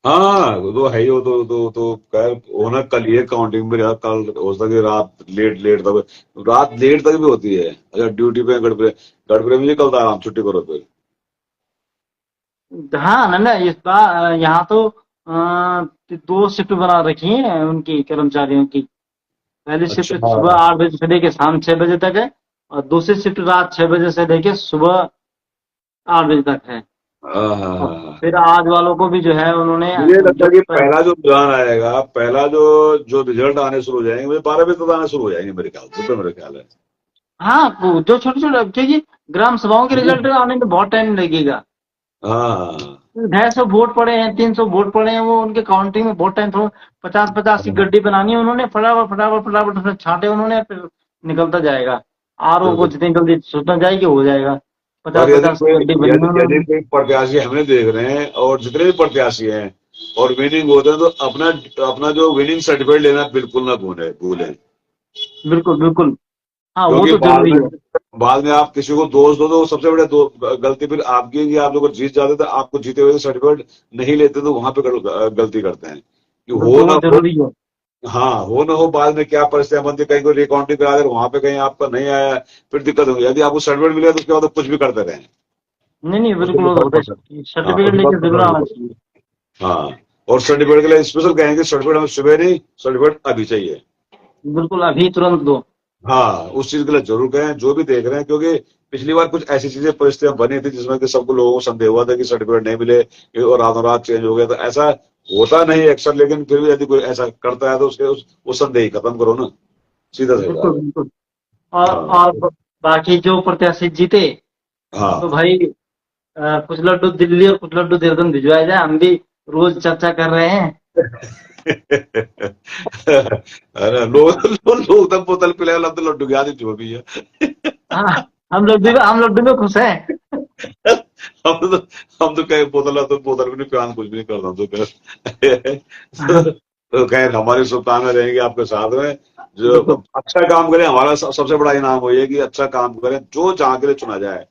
हाँ वो तो है ही, वो तो खैर होना कल ये काउंटिंग में रहा, कल हो सके रात लेट लेट तक, रात लेट तक भी होती है। अच्छा ड्यूटी पे गढ़ प्रेमी जी कल तो आराम छुट्टी करो फिर। हाँ ना ना इस बार यहाँ तो 2 शिफ्ट बना रखी है उनकी कर्मचारियों की। पहली अच्छा शिफ्ट सुबह हाँ 8 बजे से लेके शाम 6 बजे तक है, और दूसरी शिफ्ट रात 6 बजे से लेके सुबह 8 बजे तक है। हाँ हाँ और हाँ हाँ। फिर आज वालों को भी जो है उन्होंने मुझे लगता जो है कि पहला जो रुझान आएगा, पहला जो जो रिजल्ट आने शुरू हो जाएंगे मुझे 12 बजे तक आने शुरू हो जाएंगे मेरे ख्याल से, तो मेरे ख्याल है। हाँ वो जो छोटे छोटे, क्योंकि ग्राम सभाओं के रिजल्ट आने में बहुत टाइम लगेगा। हाँ 250 वोट पड़े हैं, 300 वोट पड़े हैं, वो उनके काउंटिंग में बहुत टाइम, थोड़ा 50-50 की हाँ गड्डी बनानी है उन्होंने, फटाफट फटाफट फटाफट उसमें छांटे उन्होंने, फिर निकलता जाएगा। आरओ को बिल्कुल। जितनी जल्दी सूचना जाएगी हो जाएगा। और पचास पचास की गड्डी बनी है यदि उन्होंने। कोई प्रत्याशी हमने देख रहे हैं और जितने भी प्रत्याशी हैं और विनिंग होते हैं तो अपना अपना जो विनिंग सर्टिफिकेट लेना बिल्कुल ना भूलें भूलें। बिल्कुल बिल्कुल। हाँ वो क्योंकि तो जरूरी है। बाद में आप किसी को दोष दो तो सबसे बड़ी गलती फिर आपकी है कि आप लोग जीत जाते तो आपको जीते हुए सर्टिफिकेट नहीं लेते तो वहां पे गलती करते हैं कि हो बिल्कुल ना वो हो। जरूरी है। हाँ हो ना हो बाद में क्या परिस्थितियां बनती, कहीं को रिकाउंटिंग करा दे वहां पे कहीं आपका नहीं आया, फिर दिक्कत होगी। यदि आपको सर्टिफिकेट मिले तो उसके बाद आप कुछ भी करते रहें। नहीं नहीं उसके बिल्कुल लिए वो तो फर्क होता पड़ता है, है। हाँ सर्टिफिकेट उसके बाद लेके जरूर फर्क आना पड़ता चाहिए। है। हाँ और सर्टिफिकेट के लिए स्पेशल कहेंगे सर्टिफिकेट हमें सुबह नहीं, सर्टिफिकेट अभी चाहिए। बिल्कुल अभी तुरंत दो। हाँ उस चीज के लिए जरूर कहें जो भी देख रहे हैं, क्योंकि पिछली बार कुछ ऐसी चीजें परिस्थितियां बनी थी जिसमें कि सबको लोगों को संदेह हुआ था कि सर्टिफिकेट नहीं मिले और रातों रात चेंज हो गया, तो ऐसा होता नहीं अक्सर, लेकिन फिर भी यदि कोई ऐसा करता है तो उसके वो संदेह ही खत्म करो ना, सीधा सा बिल्कुल हिसाब है। बिल्कुल। और हाँ बाकी जो प्रत्याशी जीते तो हाँ भाई कुछ लड्डू दिल्ली और कुछ लड्डू देहरादून भिजवाए जाए, हम भी रोज चर्चा कर रहे हैं। अरे लोग तो बोतल पिलाए, अब तो लड्डू की आदत जो भी है। हाँ, हम लड्डू में खुश हैं। हम तो हम तो कहे बोतल, तो बोतल भी नहीं पियान, कुछ भी नहीं करता तो कहे। तो खैर हमारी शुभकामनाएं रहेंगी आपके साथ में। जो बिल्कुल अच्छा काम करे, हमारा सबसे बड़ा इनाम हो ये कि अच्छा काम करें, जो जहाँ के लिए चुना जाए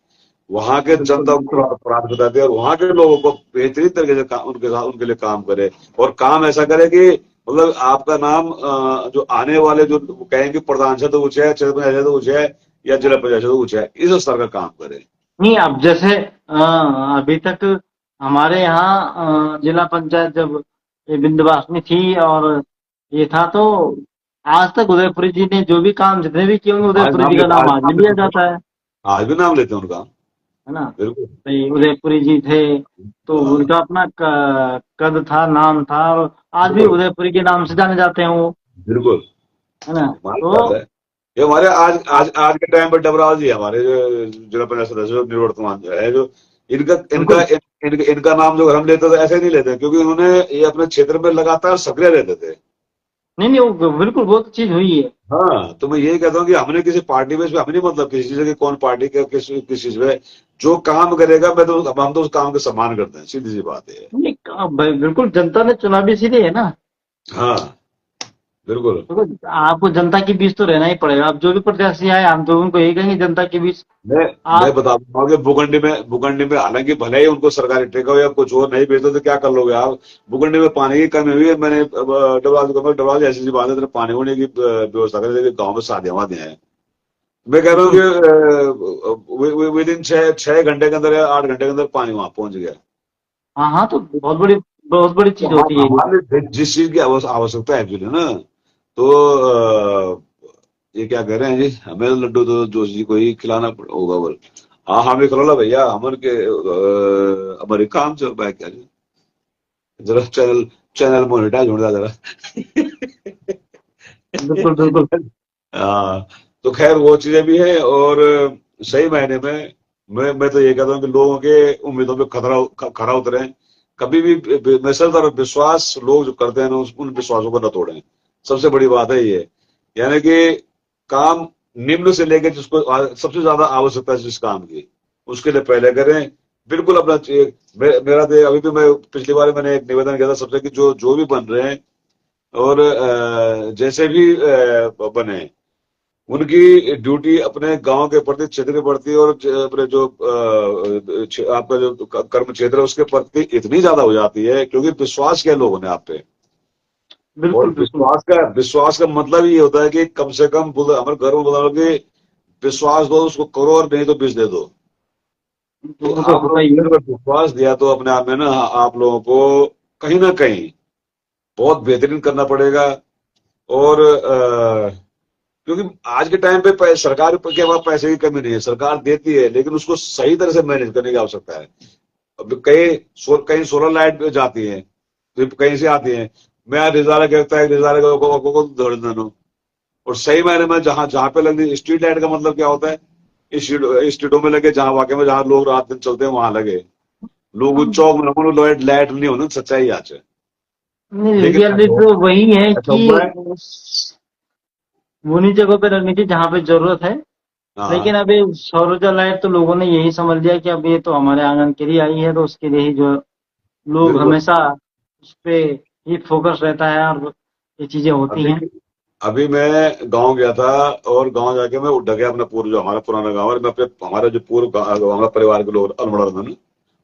वहां के बिल्कुल जनता को बिल्कुल। प्राथमिकता दे, और वहां के लोगों को बेहतरीन तरीके से उनके साथ उनके लिए काम करे। और काम ऐसा करे कि मतलब आपका नाम जो आने वाले जो कहेंगे प्रधान से तो ऊंचे है, क्षेत्र पंचायत से तो ऊंचे है, या जिला पंचायत से तो ऊंचे है, इस स्तर का काम करे। नहीं, अब जैसे अभी तक हमारे यहाँ जिला पंचायत जब ये विंध्यवासिनी थी और ये था, तो आज तक उदयपुरी जी ने जो भी काम जितने भी किए होंगे, आज उदयपुरी जी नाम का लेते, नाम आज भी लिया जाता है। आज भी नाम लेते हैं उनका। है ना? बिल्कुल। भाई उदयपुरी जी थे, तो हाँ, उनका अपना कद था, नाम था, और आज भी बिल्कुल। उदयपुरी के नाम से जाने जाते हैं वो। बिल्कुल। है ना? हमारी तो बात है। ये हमारे आज आज आज के टाइम पर डबराल जी हमारे जो जिला पंचायत सदस्य जो निवर्तमान जो है, जो इनका इनका बिल्कुल इनका नाम जो हम लेते थे ऐसे नहीं लेते, क्योंकि उन्होंने ये अपने क्षेत्र में लगातार सक्रिय रहते थे। नहीं नहीं, वो बिल्कुल बहुत चीज हुई है। हाँ, तो मैं यही कहता हूँ कि हमने किसी पार्टी बेस पे, हमें नहीं मतलब किसी चीज की कौन पार्टी का किस चीज में जो काम करेगा, मैं तो हम तो उस काम का सम्मान करते हैं, सीधी सी बात है। नहीं, बिल्कुल जनता ने चुना भी इसीलिए है ना। हाँ, बिल्कुल। देखो, आपको जनता के बीच तो रहना ही पड़ेगा। अब जो भी प्रत्याशी आए, हम तो उनको यही कहेंगे, जनता के बीच मैं मैं आप। बता दूंगा कि भूखंडी में हालांकि भले ही उनको सरकारी ठेका हो या कुछ और नहीं बेचते तो क्या कर लोगे आप। भूखंडी में पानी की कमी हुई है, मैंने डबराल ऐसी सी बात है, तो पानी होने की व्यवस्था करें, लेकिन गाँव में शादियां वादियां हैं। मैं कह रहा हूँ बिल्कुल। कि विद इन 6 घंटे के अंदर या 8 घंटे के अंदर पानी वहां पहुंच गया। हाँ हाँ, तो बहुत बड़ी तो चीज होती है ये। हमारे जिस चीज की आवश्यकता है एक्चुअली ना, तो ये क्या कह रहे हैं जी, हमें तो लड्डू तो जोशी जी को ही खिलाना होगा बोल। हाँ हाँ, भी खिला भैया, हमन के हमारे काम चल रहा है क्या जी, जरा चैनल चैनल मोनेटाइज होने जरा। बिल्कुल बिल्कुल। हाँ, तो खैर वो चीजें भी है। और सही मायने में मैं तो ये कहता हूँ कि लोगों के उम्मीदों पे खरा उतरे। कभी भी मैं सिर्फ और विश्वास लोग जो करते हैं ना, उन विश्वासों को न तोड़ें। सबसे बड़ी बात है ये, यानी कि काम निम्न से लेकर जिसको सबसे ज्यादा आवश्यकता है जिस काम की, उसके लिए पहले करें। बिल्कुल अपना मेरा तो अभी भी, मैं पिछली बार मैंने एक निवेदन किया था सबसे कि जो जो भी बन रहे हैं और जैसे भी बने, उनकी ड्यूटी अपने गांव के प्रति, क्षेत्र के प्रति, और अपने जो आपका जो कर्म क्षेत्र है उसके प्रति इतनी ज्यादा हो जाती है, क्योंकि विश्वास किया लोगों ने आप पे। और बिल्कुल बिल्कुल। विश्वास का मतलब ये होता है कि कम से कम हमारे घर में बोला कि विश्वास दो उसको करो, और नहीं तो बीज दे दो। तो वो तो आप होता लोगों ही है। ने अगर विश्वास दिया तो अपने आप में ना आप लोगों को कहीं ना कहीं बहुत बेहतरीन करना पड़ेगा। और क्योंकि आज के टाइम पे सरकार के पास पैसे की कमी नहीं है, सरकार देती है, लेकिन उसको सही तरह से मैनेज करने की आवश्यकता है। अब कहीं सोलर लाइट जाती है, तो कहीं से आती है, मैं आज रिजाला कहता है, रिजाला को धड़ देना। और सही मायने में जहां जहां पे लगी स्ट्रीट लाइट का मतलब क्या होता है, इस स्ट्रीटों में लगे जहां वाकई में जहां लोग रात दिन चलते हैं वहां लगे। लोग हाँ, चौक में लाइट लाइट नहीं होना, सच्चाई आज है। नहीं, लेकिन रियलिटी तो वही है ऐसा कि हुआ है। उन्हीं जगहों पे लगनी चाहिए जहाँ पे जरूरत है। लेकिन हाँ, अभी सौर ऊर्जा लाइट तो लोगों ने यही समझ लिया कि अब ये तो हमारे आंगन के लिए आई है, तो उसके लिए ही जो लोग बिल्कुल। हमेशा उस पे ही फोकस रहता है, और ये चीजें होती अभी हैं। अभी मैं गांव गया था, और गांव जाके मैं उठ गया अपना पूर्व जो हमारा पुराना गांव है, मैं अपने हमारा जो पूर्व हमारा परिवार के लोग अल्मोड़ा रहते हैं ना,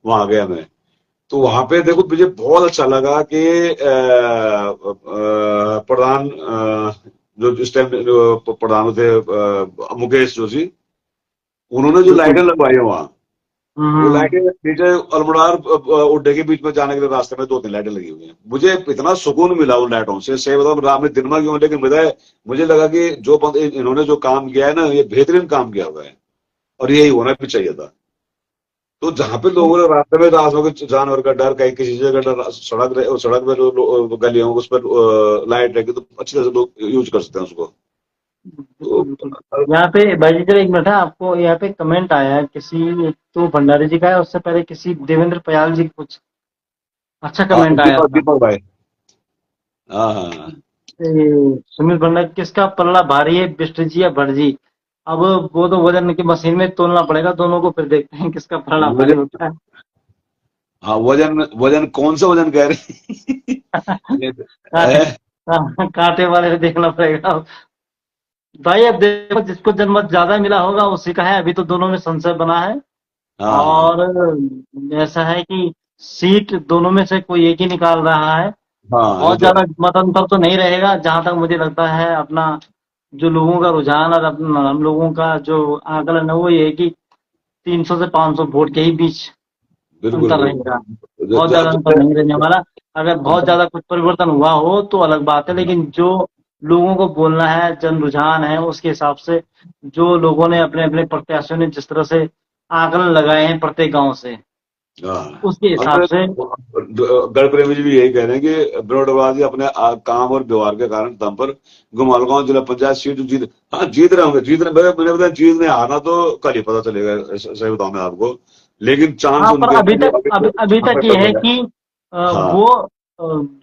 वहां गया मैं। तो वहां पे देखो मुझे बहुत अच्छा लगा कि प्रधान जो इस टाइम जो प्रधान थे मुकेश जोशी, उन्होंने जो बिल्कुल। लाइटें लगवाई है वहां, वो हम्म। लाइटें नीचे अल्मोड़ार उड्डे के बीच में जाने के लिए रास्ते में 2-3 लाइटें लगी हुई हैं। मुझे इतना सुकून मिला उन लाइटों से, सही बताऊं रात में दिन में क्यों, लेकिन मुझे लगा कि इन्होंने जो काम किया है ना, ये बेहतरीन काम किया हुआ है, और यही होना भी चाहिए था। तो जहां पे लोगों ने रास्ते में रास्तों के जानवर का डर, कहीं किसी जगह डर, सड़क में जो गलियों उस पर लाइट रहेगी तो अच्छी तरह से लोग यूज कर सकते हैं उसको। तो बिल्कुल बिल्कुल। यहाँ पे भाई जी, जरा एक मिनट है, आपको यहाँ पे कमेंट आया है किसी, एक तो भंडारी जी का है, उससे पहले किसी देवेंद्र पयाल जी का कुछ अच्छा कमेंट आया दीपक था। दीपक भाई। हाँ हाँ सुमित भंडारी किसका पल्ला भारी है, बिष्ट जी या भट्ट जी? अब वो तो वजन की मशीन में तोलना पड़ेगा दोनों को, फिर देखते हैं किसका पल्ला भारी वजन। होता हाँ वजन, वजन कौन सा वजन कह रहे है। ये कांटे, है? कांटे वाले को देखना पड़ेगा भाई। अब देखो जिसको जनमत ज्यादा मिला होगा उसी का है, अभी तो दोनों में संशय बना है। हाँ हाँ और ऐसा है कि सीट दोनों में से कोई एक ही निकाल रहा है। हाँ, ये बहुत तो ज्यादा है। मत अंतर तो नहीं रहेगा जहां तक मुझे लगता है। अपना जो लोगों का रुझान और अपना हम लोगों का जो आकलन है वो ये है कि 300 से 500 वोट के ही बीच बिल्कुल अंतर रहेगा। बिल्कुल। बहुत ज्यादा अंतर नहीं रहने वाला। अगर बहुत अब ज्यादा कुछ परिवर्तन हुआ हो तो अलग बात है, लेकिन जो लोगों को बोलना है, जन रुझान है, उसके हिसाब से जो लोगों ने अपने अपने प्रत्याशियों ने जिस तरह से आकलन लगाए हैं प्रत्येक गांव से, हाँ, उसके हिसाब हमें से। गढ़ प्रेमी जी भी यही कह रहे हैं कि बिनोटबाजी अपने काम और व्यवहार के कारण दम पर गुमालगांव जिला पंचायत सीट जीत, हाँ जीत रहे होंगे, जीत रहे, मैंने बताया जीतने हारना तो कल ही पता चलेगा, सही बताऊं मैं आपको, लेकिन चांस हाँ, पर उनके अभी हैं जो तक अभी अभी यहाँ तक पे ये डबल है है। कि हाँ वो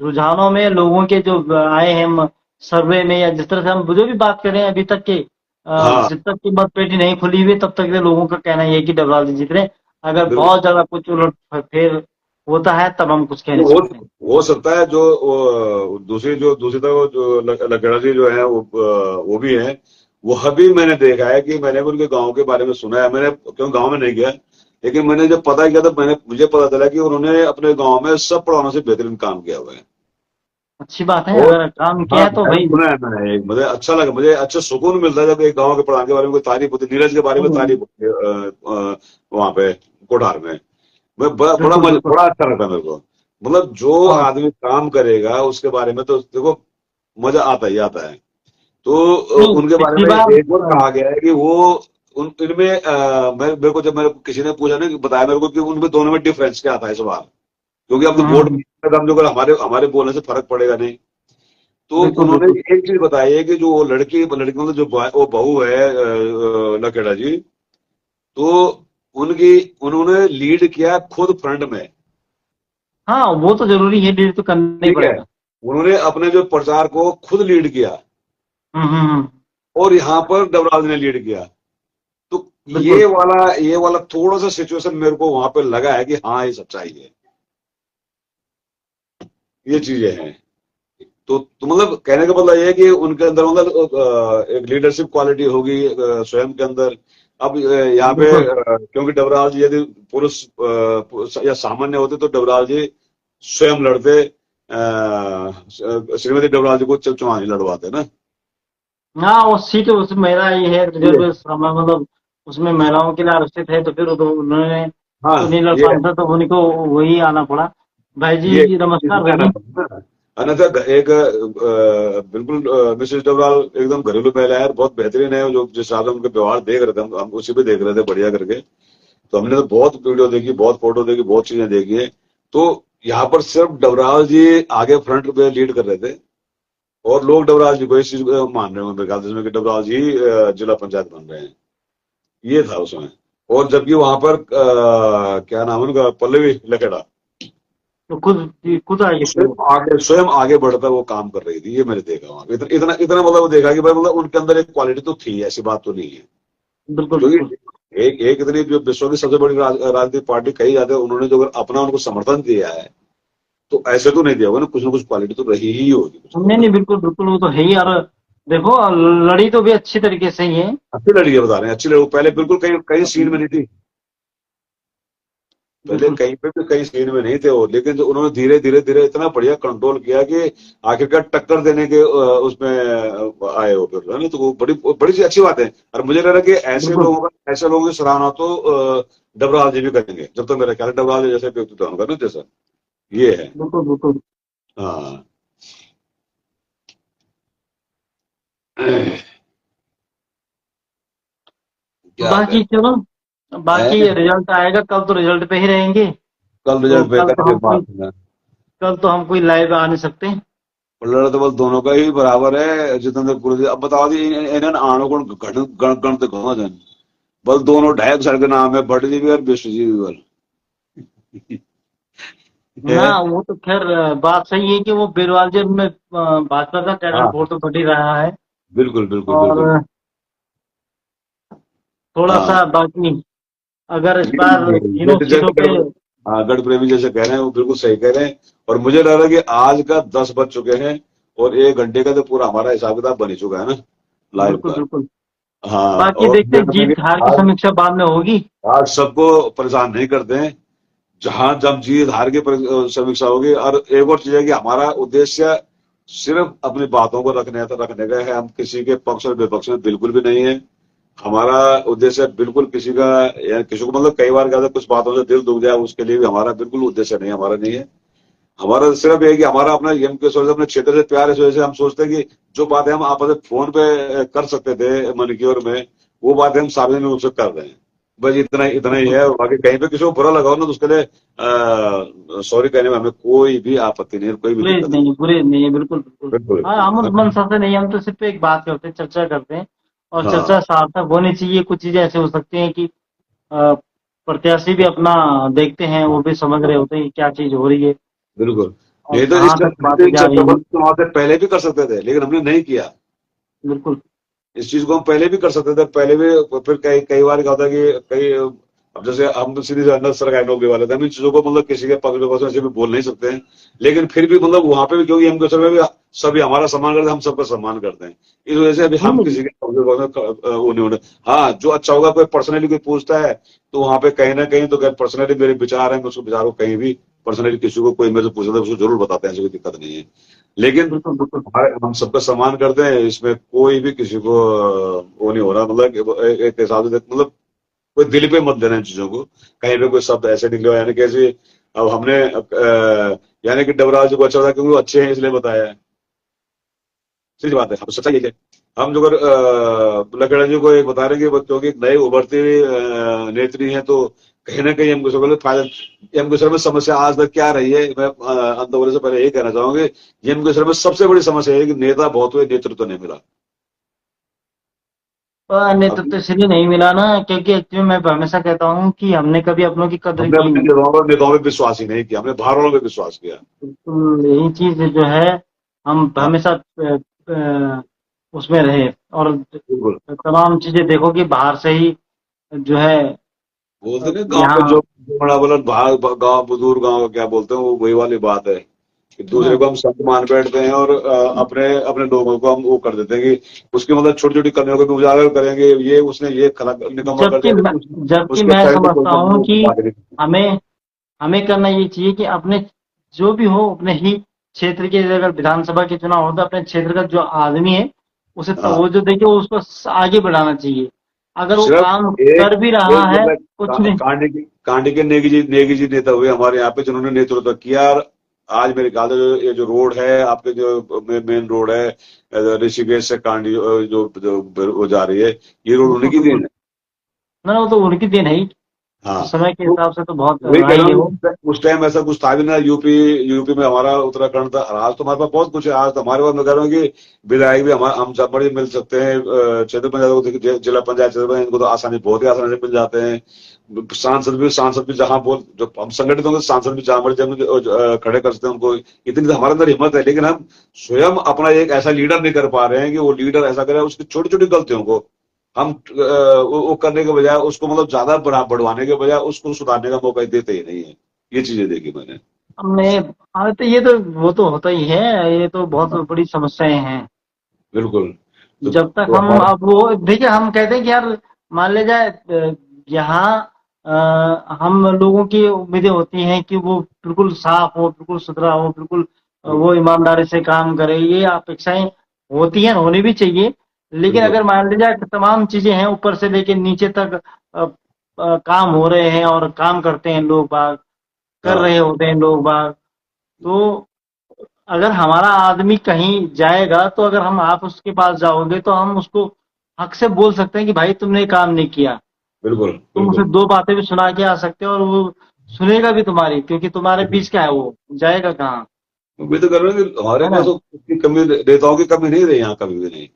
रुझानों में लोगों के जो आए हैं सर्वे में, या जिस तरह से हम जो भी बात करें अभी तक के, हाँ जब तक की मतपेटी नहीं खुली हुई तब तक के लोगों का कहना ये है कि डबराल जी जीत रहे हैं। अगर बिल्कुल। बहुत ज्यादा कुछ उलट फेर होता है तब हम कुछ कह वो नहीं सकते। हो सकता है, जो दूसरी तरफ जो लखेड़ा जी जो है वो भी है। वो अभी मैंने देखा है कि मैंने भी उनके गांव के बारे में सुना है, मैंने क्यों गांव में नहीं गया, लेकिन मैंने जब पता किया तो मुझे पता चला कि उन्होंने अपने गांव में सब पढ़ाने से बेहतरीन काम किया हुआ है। अच्छी बात है, और अगर काम किया हाँ, है तो मैंने भाई। सुना है, मैंने मुझे अच्छा लगा, मुझे अच्छा सुकून मिलता है जब एक गांव के प्रधान के बारे में कोई तारीफ होती, नीरज के बारे में तारीफ होती है वहां पे कोठार में। बिल्कुल बिल्कुल। बड़ा अच्छा लगता है मेरे को। मतलब जो हाँ आदमी काम करेगा उसके बारे में तो देखो मजा आता ही आता है। तो नहीं, उनके बारे पिछली में बार एक और कहा गया है कि वो उन इनमें मेरे को जब मेरे को किसी ने पूछा ना, कि बताया मेरे को कि उनमें दोनों में डिफरेंस क्या आता है सवाल, क्योंकि अब तो वोट हम्म, हम जो हमारे हमारे बोलने से फर्क पड़ेगा नहीं। तो बिल्कुल उन्होंने बिल्कुल। एक चीज बताई है कि जो वो लड़की मतलब जो वो बहू है लखेड़ा जी, तो उनकी उन्होंने लीड किया खुद फ्रंट में। हाँ, वो तो जरूरी है, डील तो करना ही ठीक है, पड़ेगा। उन्होंने अपने जो प्रचार को खुद लीड किया, हम्म। और यहाँ पर डबराज ने लीड किया। तो बिल्कुल। ये वाला थोड़ा सा सिचुएशन मेरे को वहां पे लगा है कि हाँ ये सच्चाई है, ये चीजें हैं। तो मतलब कहने का मतलब ये है कि उनके अंदर मतलब एक लीडरशिप क्वालिटी होगी स्वयं के अंदर। अब यहाँ पे बिल्कुल क्योंकि डबराल जी यदि पुरुष या सामान्य होते तो डबराल जी स्वयं लड़ते, श्रीमती डबराल जी को चुनाव लड़वाते ना। हाँ, वो सीट उस महिला ये है ये रिजर्व समय, मतलब उसमें महिलाओं के लिए आरक्षित है, तो फिर तो उन्होंने हाँ तो नहीं लड़ ये पाना था, तो उन्हीं को वही आना पड़ा। भाई ये जी नमस्कार इसमें भाई आना जी। पड़ता है। अन्यथा एक बिल्कुल मिसेस डबराल एकदम घरेलू महिला है, बहुत बेहतरीन है, जो जिस हिसाब से उनके व्यवहार देख रहे थे, हम उसी पे देख रहे थे बढ़िया करके। तो हमने तो बहुत वीडियो देखी, बहुत फोटो देखी, बहुत चीजें देखी है। तो यहाँ पर सिर्फ डबराल जी आगे फ्रंट पे लीड कर रहे थे, और लोग डबराल जी को इस चीज को मान रहे हैं मेरे ख्याल से, इसमें कि डबराल जी जिला पंचायत बन रहे हैं, ये था उसमें। और जबकि वहां पर क्या नाम है उनका, पल्लवी लखेड़ा तो खुद आएगी फिर वो। स्वयं आगे बढ़कर वो काम कर रही थी, ये मैंने देखा वहां पे। इतना इतना मतलब वो देखा कि भाई मतलब उनके अंदर एक क्वालिटी तो थी, ऐसी बात तो नहीं है। बिल्कुल बिल्कुल। क्योंकि एक इतनी जो विश्व की सबसे बड़ी राजनीतिक पार्टी कही जाती है, उन्होंने जो अगर अपना उनको समर्थन दिया है, तो ऐसे तो नहीं दिया होगा ना कुछ क्वालिटी तो रही ही होगी कुछ तो, नहीं है ना। नहीं, बिल्कुल बिल्कुल, वो तो है ही। और देखो लड़ी तो भी अच्छी तरीके से ही है। अच्छी लड़की है बता रहे हैं, अच्छी लड़की, पहले बिल्कुल कहीं कहीं सीन में नहीं थी, पहले बिल्कुल कहीं पे भी कहीं सीन में नहीं थे वो, लेकिन जो उन्होंने धीरे धीरे धीरे इतना बढ़िया कंट्रोल किया कि आखिरकार टक्कर देने के उसमें आए हो फिर, है ना। तो वो बड़ी बड़ी सी अच्छी बात है। और मुझे लग रहा है कि बिल्कुल ऐसे लोगों की सराहना तो डबराल जी भी करेंगे, जब तक मेरा ख्याल है डबराल जी जैसे व्यक्तित्व होगा ना, जैसा ये है। बिल्कुल बिल्कुल। हाँ क्या बाकी करें। चलो, बाकी हैं? रिजल्ट आएगा कल, तो रिजल्ट पे ही रहेंगे। कल तो रिजल्ट पे करेंगे बात है। कल तो हम कोई लाइव आ नहीं सकते। लड़ तो बल दोनों का ही बराबर है, जितेंद्र पुरी अब बता दी इन्हें आणु गुण गण गण गण तो कहो जन, बल दोनों ढाई सर के नाम है, भट्ट जी भी और बिष्ट जी भी बल। ना वो तो खैर बात सही है कि वो बेरवालजर में भाजपा का कैडर हाँ, वोट तो बढ़ ही रहा है। बिल्कुल बिल्कुल बिल्कुल। और थोड़ा हाँ, सा बाकी अगर इस बार ये तीनों तो सीटों जैसे पे। हाँ, गढ़ प्रेमी जैसे कह रहे हैं वो बिल्कुल सही कह रहे हैं। और मुझे लग रहा है कि आज का 10 बज चुके हैं और 1 घंटे का तो पूरा हमारा हिसाब किताब बन ही चुका है ना, लाइव बिल्कुल का। बिल्कुल। हाँ, बाकी और देखते मुझे हैं, लगता है जीत कि हार की आज समीक्षा बाद में होगी। आज सबको परेशान नहीं करते हैं। जहां जब जीत हार की समीक्षा होगी। और एक और चीज है कि हमारा उद्देश्य सिर्फ अपनी बातों को रखने का है। हम किसी के पक्ष और विपक्ष में बिल्कुल भी नहीं है। हमारा उद्देश्य बिल्कुल किसी का, या किसी को मतलब कई बार क्या होता है, कुछ बातों से दिल दुख जाए उसके लिए भी हमारा बिल्कुल उद्देश्य नहीं, हमारा नहीं है। हमारा सिर्फ ये है कि हमारा अपना यम के सोच अपने क्षेत्र से प्यार, इस वजह से हम सोचते हैं कि जो बातें हम आपस में फोन पे कर सकते थे मन की, और में वो बातें हम सार्वजनिक रूप से कर रहे हैं। बस इतना इतना ही बिल्कुल है। और बाकी कहीं पे किसी को बुरा लगा हो ना, तो उसके लिए सॉरी कहने में हमें कोई भी आपत्ति नहीं है, कोई भी बुरे दिक्कत नहीं। नहीं, बुरे नहीं है, बिल्कुल बिल्कुल। बिल्कुल हाँ, हम उस बिल्कुल। मंशा से नहीं, हम तो सिर्फ एक बात करते हैं, चर्चा करते हैं। और हाँ, चर्चा सार्थक होनी चाहिए। कुछ चीजें ऐसे हो सकती हैं कि अ, प्रत्याशी भी अपना देखते हैं, वो भी समझ रहे होते हैं कि क्या चीज हो रही है बिल्कुल। और नहीं तो कहाँ तक बातें इस जा चर्चा रही को हैं। तो वहां से पहले भी कर सकते थे, लेकिन हमने नहीं किया। बिल्कुल। इस चीज को हम पहले भी कर सकते थे, पहले भी। फिर कई कई बार क्या होता है कि कई, अब जैसे हम तो सीधे अंदर सरकारी नौकरी वाले थे, हम इन चीजों को मतलब किसी के पक्ष में ऐसे भी बोल नहीं सकते हैं। लेकिन फिर भी मतलब वहां पे भी, क्योंकि हम सर में भी सभी हमारा सम्मान करते हैं, हम सबका सम्मान करते हैं। इस वजह से अभी नहीं हम नहीं। किसी के पक्ष में वो नहीं होने। हाँ, जो अच्छा होगा, कोई पर्सनली कोई पूछता है तो वहां पे कहीं ना कहीं तो पर्सनली मेरे विचार है, मैं उसको विचार को कहीं भी पर्सनली किसी को कोई मेरे से पूछता है उसको जरूर बताते हैं, ऐसी कोई दिक्कत नहीं है। लेकिन बिल्कुल बिल्कुल। हम सबका सम्मान करते हैं, इसमें कोई भी किसी को वो नहीं हो रहा। मतलब एक हिसाब से मतलब कोई दिल पे मत देना इन चीजों को। कहीं पे कोई शब्द ऐसे निकले हो, यानी कैसे अब हमने यानी कि डबराल जी को अच्छा था क्योंकि वो अच्छे हैं इसलिए बताया है। सीधी बात है, हम सच्चाई यही है। हम जो अगर लकड़ा जी को एक बता रहे हैं कि बच्चों की एक नई उभरती हुई नेत्री है, तो कहीं ना कहीं हमको सबको फायदा। एम सर में समस्या आज तक क्या रही है, मैं अंत होने से पहले यही कहना चाहूंगी। एम सर में सबसे बड़ी समस्या है कि नेता बहुत हुए, नेतृत्व नहीं मिला। नेतृत्व अब तो इसलिए नहीं मिला ना, क्योंकि एक्चुअली मैं हमेशा कहता हूँ कि हमने कभी अपनों की कदर हमने की अपने नहीं। नेताओं पे विश्वास ही नहीं किया, हमने बाहर वालों पे विश्वास किया। बिल्कुल यही चीज जो है, हम हाँ, हमेशा उसमें रहे। और बिल्कुल। तमाम चीजें देखो कि बाहर से ही जो है बोलते ना गांव में यहाँ। जो बड़ा बोला, बाहर गांव बुजुर्ग गांव क्या बोलते हैं, वो वही वाली बात है कि दूसरे को हम संत मान बैठते हैं, और अपने अपने लोगों को हम वो कर देते हैं कि उसकी मतलब छोटी छोटी कमियों को भी उजागर करेंगे। ये उसने ये निकम्मा कर जबकि दिया, मैं लेकिन जबकि उसके मैं अच्छाई में कोई समझता ना हूँ कि बात नहीं। हमें हमें करना ये चाहिए कि अपने जो भी हो अपने ही क्षेत्र के, अगर विधानसभा के चुनाव होता है, अपने क्षेत्र का जो आदमी है उसे हाँ, तवज्जो देके उसको आगे बढ़ाना चाहिए। अगर वो सिर्फ काम एक कर भी रहा एक है मतलब कुछ नहीं। कांडी के नेगी जी नेता हुए हमारे यहाँ पे, जिन्होंने नेतृत्व किया। और आज मेरे ख्याल से ये जो रोड है आपके, जो मेन रोड है ऋषिकेश से कांडी, जो वो जा रही है, ये रोड उन्हीं बिल्कुल की बिल्कुल। देन है। ना वो तो उनकी देन है ही। हाँ, समय के तो हिसाब से तो बहुत वही रहा कह ही रहा है वो। हूँ, उस टाइम ऐसा कुछ था भी ना। यूपी में हमारा उत्तराखंड था, और आज तो हमारे पास बहुत कुछ है। आज तो हमारे पास मैं कह रहा हूँ कि विधायक भी हम सब बड़े मिल सकते हैं। क्षेत्र पंचायत जिला पंचायत क्षेत्र में इनको तो आसानी, बहुत ही आसानी से मिल जाते हैं। सांसद भी जहां बोल, जो हम संगठित होंगे, सांसद भी जहां बड़े खड़े कर सकते हैं उनको। इतनी तो हमारे अंदर हिम्मत है, लेकिन हम स्वयं अपना एक ऐसा लीडर नहीं कर पा रहे हैं कि वो लीडर ऐसा करे, उसकी छोटी छोटी गलतियों को हम वो करने के बजाय, उसको मतलब ज्यादा बढ़वाने के बजाय उसको सुधारने का मौका देते ही नहीं है। ये चीजें देखी मैंने। हमने हाँ, तो ये तो वो तो होता ही है। ये तो बहुत हाँ, बड़ी समस्याएं हैं। बिल्कुल। जब तक तो हम हमारा, अब वो देखिए, हम कहते हैं कि यार मान ले जाए यहाँ हम लोगों की उम्मीदें होती हैं कि वो बिल्कुल साफ हो, बिल्कुल सुथरा हो, बिल्कुल वो ईमानदारी से काम करे। ये अपेक्षाएं होती हैं, होनी भी चाहिए। लेकिन बिल्कुल। अगर मान ली जाए कि तमाम चीजें हैं ऊपर से लेके नीचे तक काम हो रहे हैं और काम करते हैं लोग बाग, कर हाँ, रहे होते हैं लोग बाग, तो अगर हमारा आदमी कहीं जाएगा तो अगर हम आप उसके पास जाओगे तो हम उसको हक से बोल सकते हैं कि भाई तुमने ये काम नहीं किया। बिल्कुल तुम उसे बिल्कुल। दो बातें भी सुना के आ सकते हो और वो सुनेगा भी तुम्हारी, क्योंकि तुम्हारे बीच क्या है, वो जाएगा कहाँ। मैं तो कर रहा हूँ कि हमारे है पास ना। तो उसकी कमी, नेताओं की कमी नहीं रही यहाँ कभी भी नहीं।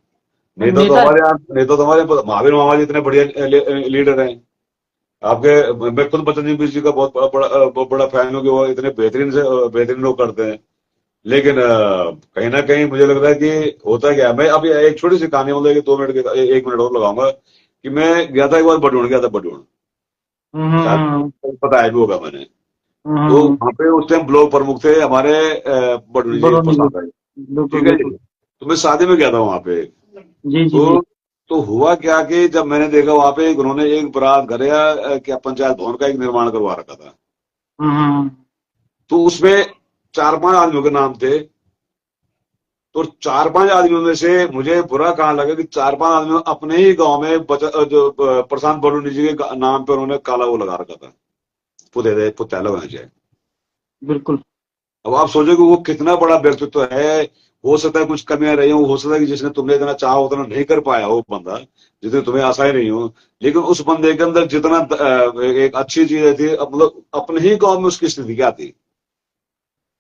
नेता तो नेता हमारे यहाँ, नेता तो हमारे महावीर मामा जी इतने बढ़िया लीडर हैं। आपके, मैं खुद बच्चन जी का बहुत बड़ा फैन हूँ कि वो इतने बेहतरीन लोग करते हैं। लेकिन कहीं ना कहीं मुझे लग रहा है कि होता क्या है, मैं अभी एक छोटी सी कहानी, मतलब कि 2 मिनट के, 1 मिनट और लगाऊंगा कि मैं गया था एक बार बडून, गया था बडून, शायद हम्म। बताया भी होगा मैंने। तो हम्म। वहां पे उस टाइम ब्लॉक प्रमुख थे हमारे बडून जी बरौनी प्रसाद भाई। बिल्कुल ठीक है जी। बिल्कुल। तो मैं शादी में गया था वहां पे। जी जी जी। तो तो हुआ क्या कि जब मैंने देखा वहां पे उन्होंने एक बारात घर या क्या पंचायत भवन का एक निर्माण करवा रखा था। हम्म। तो उसमें 4-5 आदमियों के नाम थे। तो 4-5 आदमियों में से मुझे बुरा कहाँ लगा कि 4-5 आदमियों अपने ही गांव में जो प्रशांत बड़ूनी जी के नाम पे उन्होंने काला वो लगा रखा था, पुतैला होना चाहिए। बिल्कुल। अब आप सोचो कि वो कितना बड़ा व्यक्तित्व है। हो सकता है कुछ कमियां रही हो सकता है कि जिसने तुमने इतना चाहा उतना नहीं कर पाया हो बंदा, जितने तुम्हें आशा ही नहीं हो। लेकिन उस बंदे के अंदर जितना एक अच्छी चीज थी, मतलब अपने ही गांव में उसकी स्थिति क्या थी।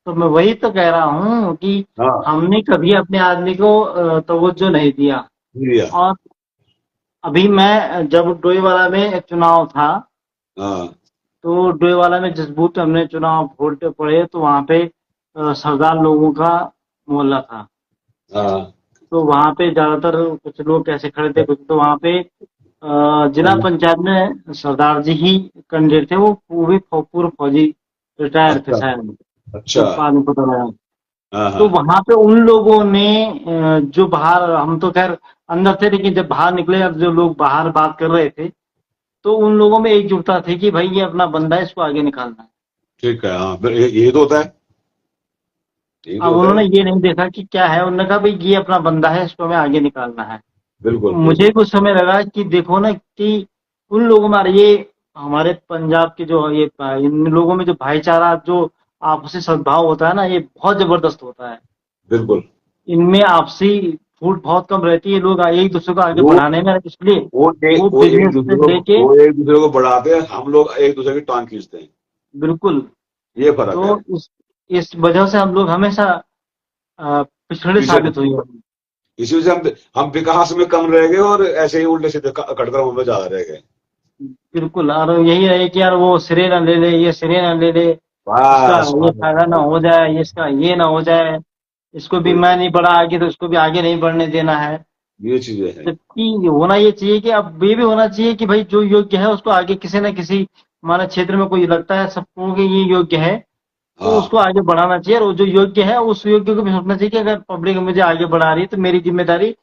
तो मैं वही तो कह रहा हूँ कि हाँ। हमने कभी अपने आदमी को तवज्जो नहीं दिया। दिया। और अभी मैं जब डोईवाला में चुनाव था, हाँ। तो डोईवाला में जिस बूथ पे हमने चुनाव वोट पड़े तो वहाँ पे सरदार लोगों का मोहल्ला था। हाँ। तो वहाँ पे ज्यादातर कुछ लोग कैसे खड़े थे, कुछ तो वहाँ पे जिला पंचायत में सरदार जी ही कैंडिडेट थे। वो भी पूर्व फौजी रिटायर थे अच्छा। शायद, अच्छा। तो बाद में पता लगा। हाँ। तो हाँ। वहां पे उन लोगों ने जो बाहर, हम तो खैर अंदर थे, लेकिन जब बाहर निकले और जो लोग बाहर बात कर रहे थे, तो उन लोगों में एकजुटता थी कि भाई ये अपना बंदा है, इसको आगे निकालना है। ठीक है। हाँ, फिर ये तो होता है। यही तो अब होता उन्होंने है। ये नहीं देखा कि क्या है, उन्होंने कहा भाई ये अपना बंदा है, इसको हमें आगे निकालना है। तो बिल्कुल मुझे बिल्कुल। कुछ समय लगा कि देखो ना कि उन लोगों में ये हमारे पंजाब के जो ये इन लोगों में जो भाईचारा, जो आपसी सद्भाव होता है ना, ये बहुत जबरदस्त होता है। बिल्कुल। इनमें आपसी फूट बहुत कम रहती है, लोग एक दूसरे को आगे वो बढ़ाने में, इसलिए वो वो वो एक बिजनेस दूसरे से को लेके, वो एक दूसरे को बढ़ाते हैं, हम लोग एक दूसरे की टांग खींचते हैं। बिल्कुल। ये फर्क है। तो इस वजह से हम लोग हमेशा पिछड़े पीछे साबित रहते हुए हैं। हैं। इसी वजह से हम विकास में कम रह गए और ऐसे ही उल्टे सीधे कटकरों में ज्यादा रह गए। बिल्कुल। और यही है कि यार वो सिरे ना ले ले, ये सिरे ना ले ले, इसका बस ये बस फायदा ना बस, हो जाए, इसका ये ना हो जाए, इसको भी वही मैं नहीं बढ़ा आगे तो इसको भी आगे नहीं बढ़ने देना है। ये चीजें हैं। जबकि होना ये चाहिए कि अब ये भी होना चाहिए कि भाई जो योग्य है उसको आगे किसी न किसी, हमारे क्षेत्र में कोई लगता है सबको कि ये योग्य है, तो हाँ। उसको आगे बढ़ाना चाहिए। और जो योग्य है उस योग्य को भी सोचना चाहिए कि अगर पब्लिक मुझे आगे बढ़ा रही है तो मेरी जिम्मेदारी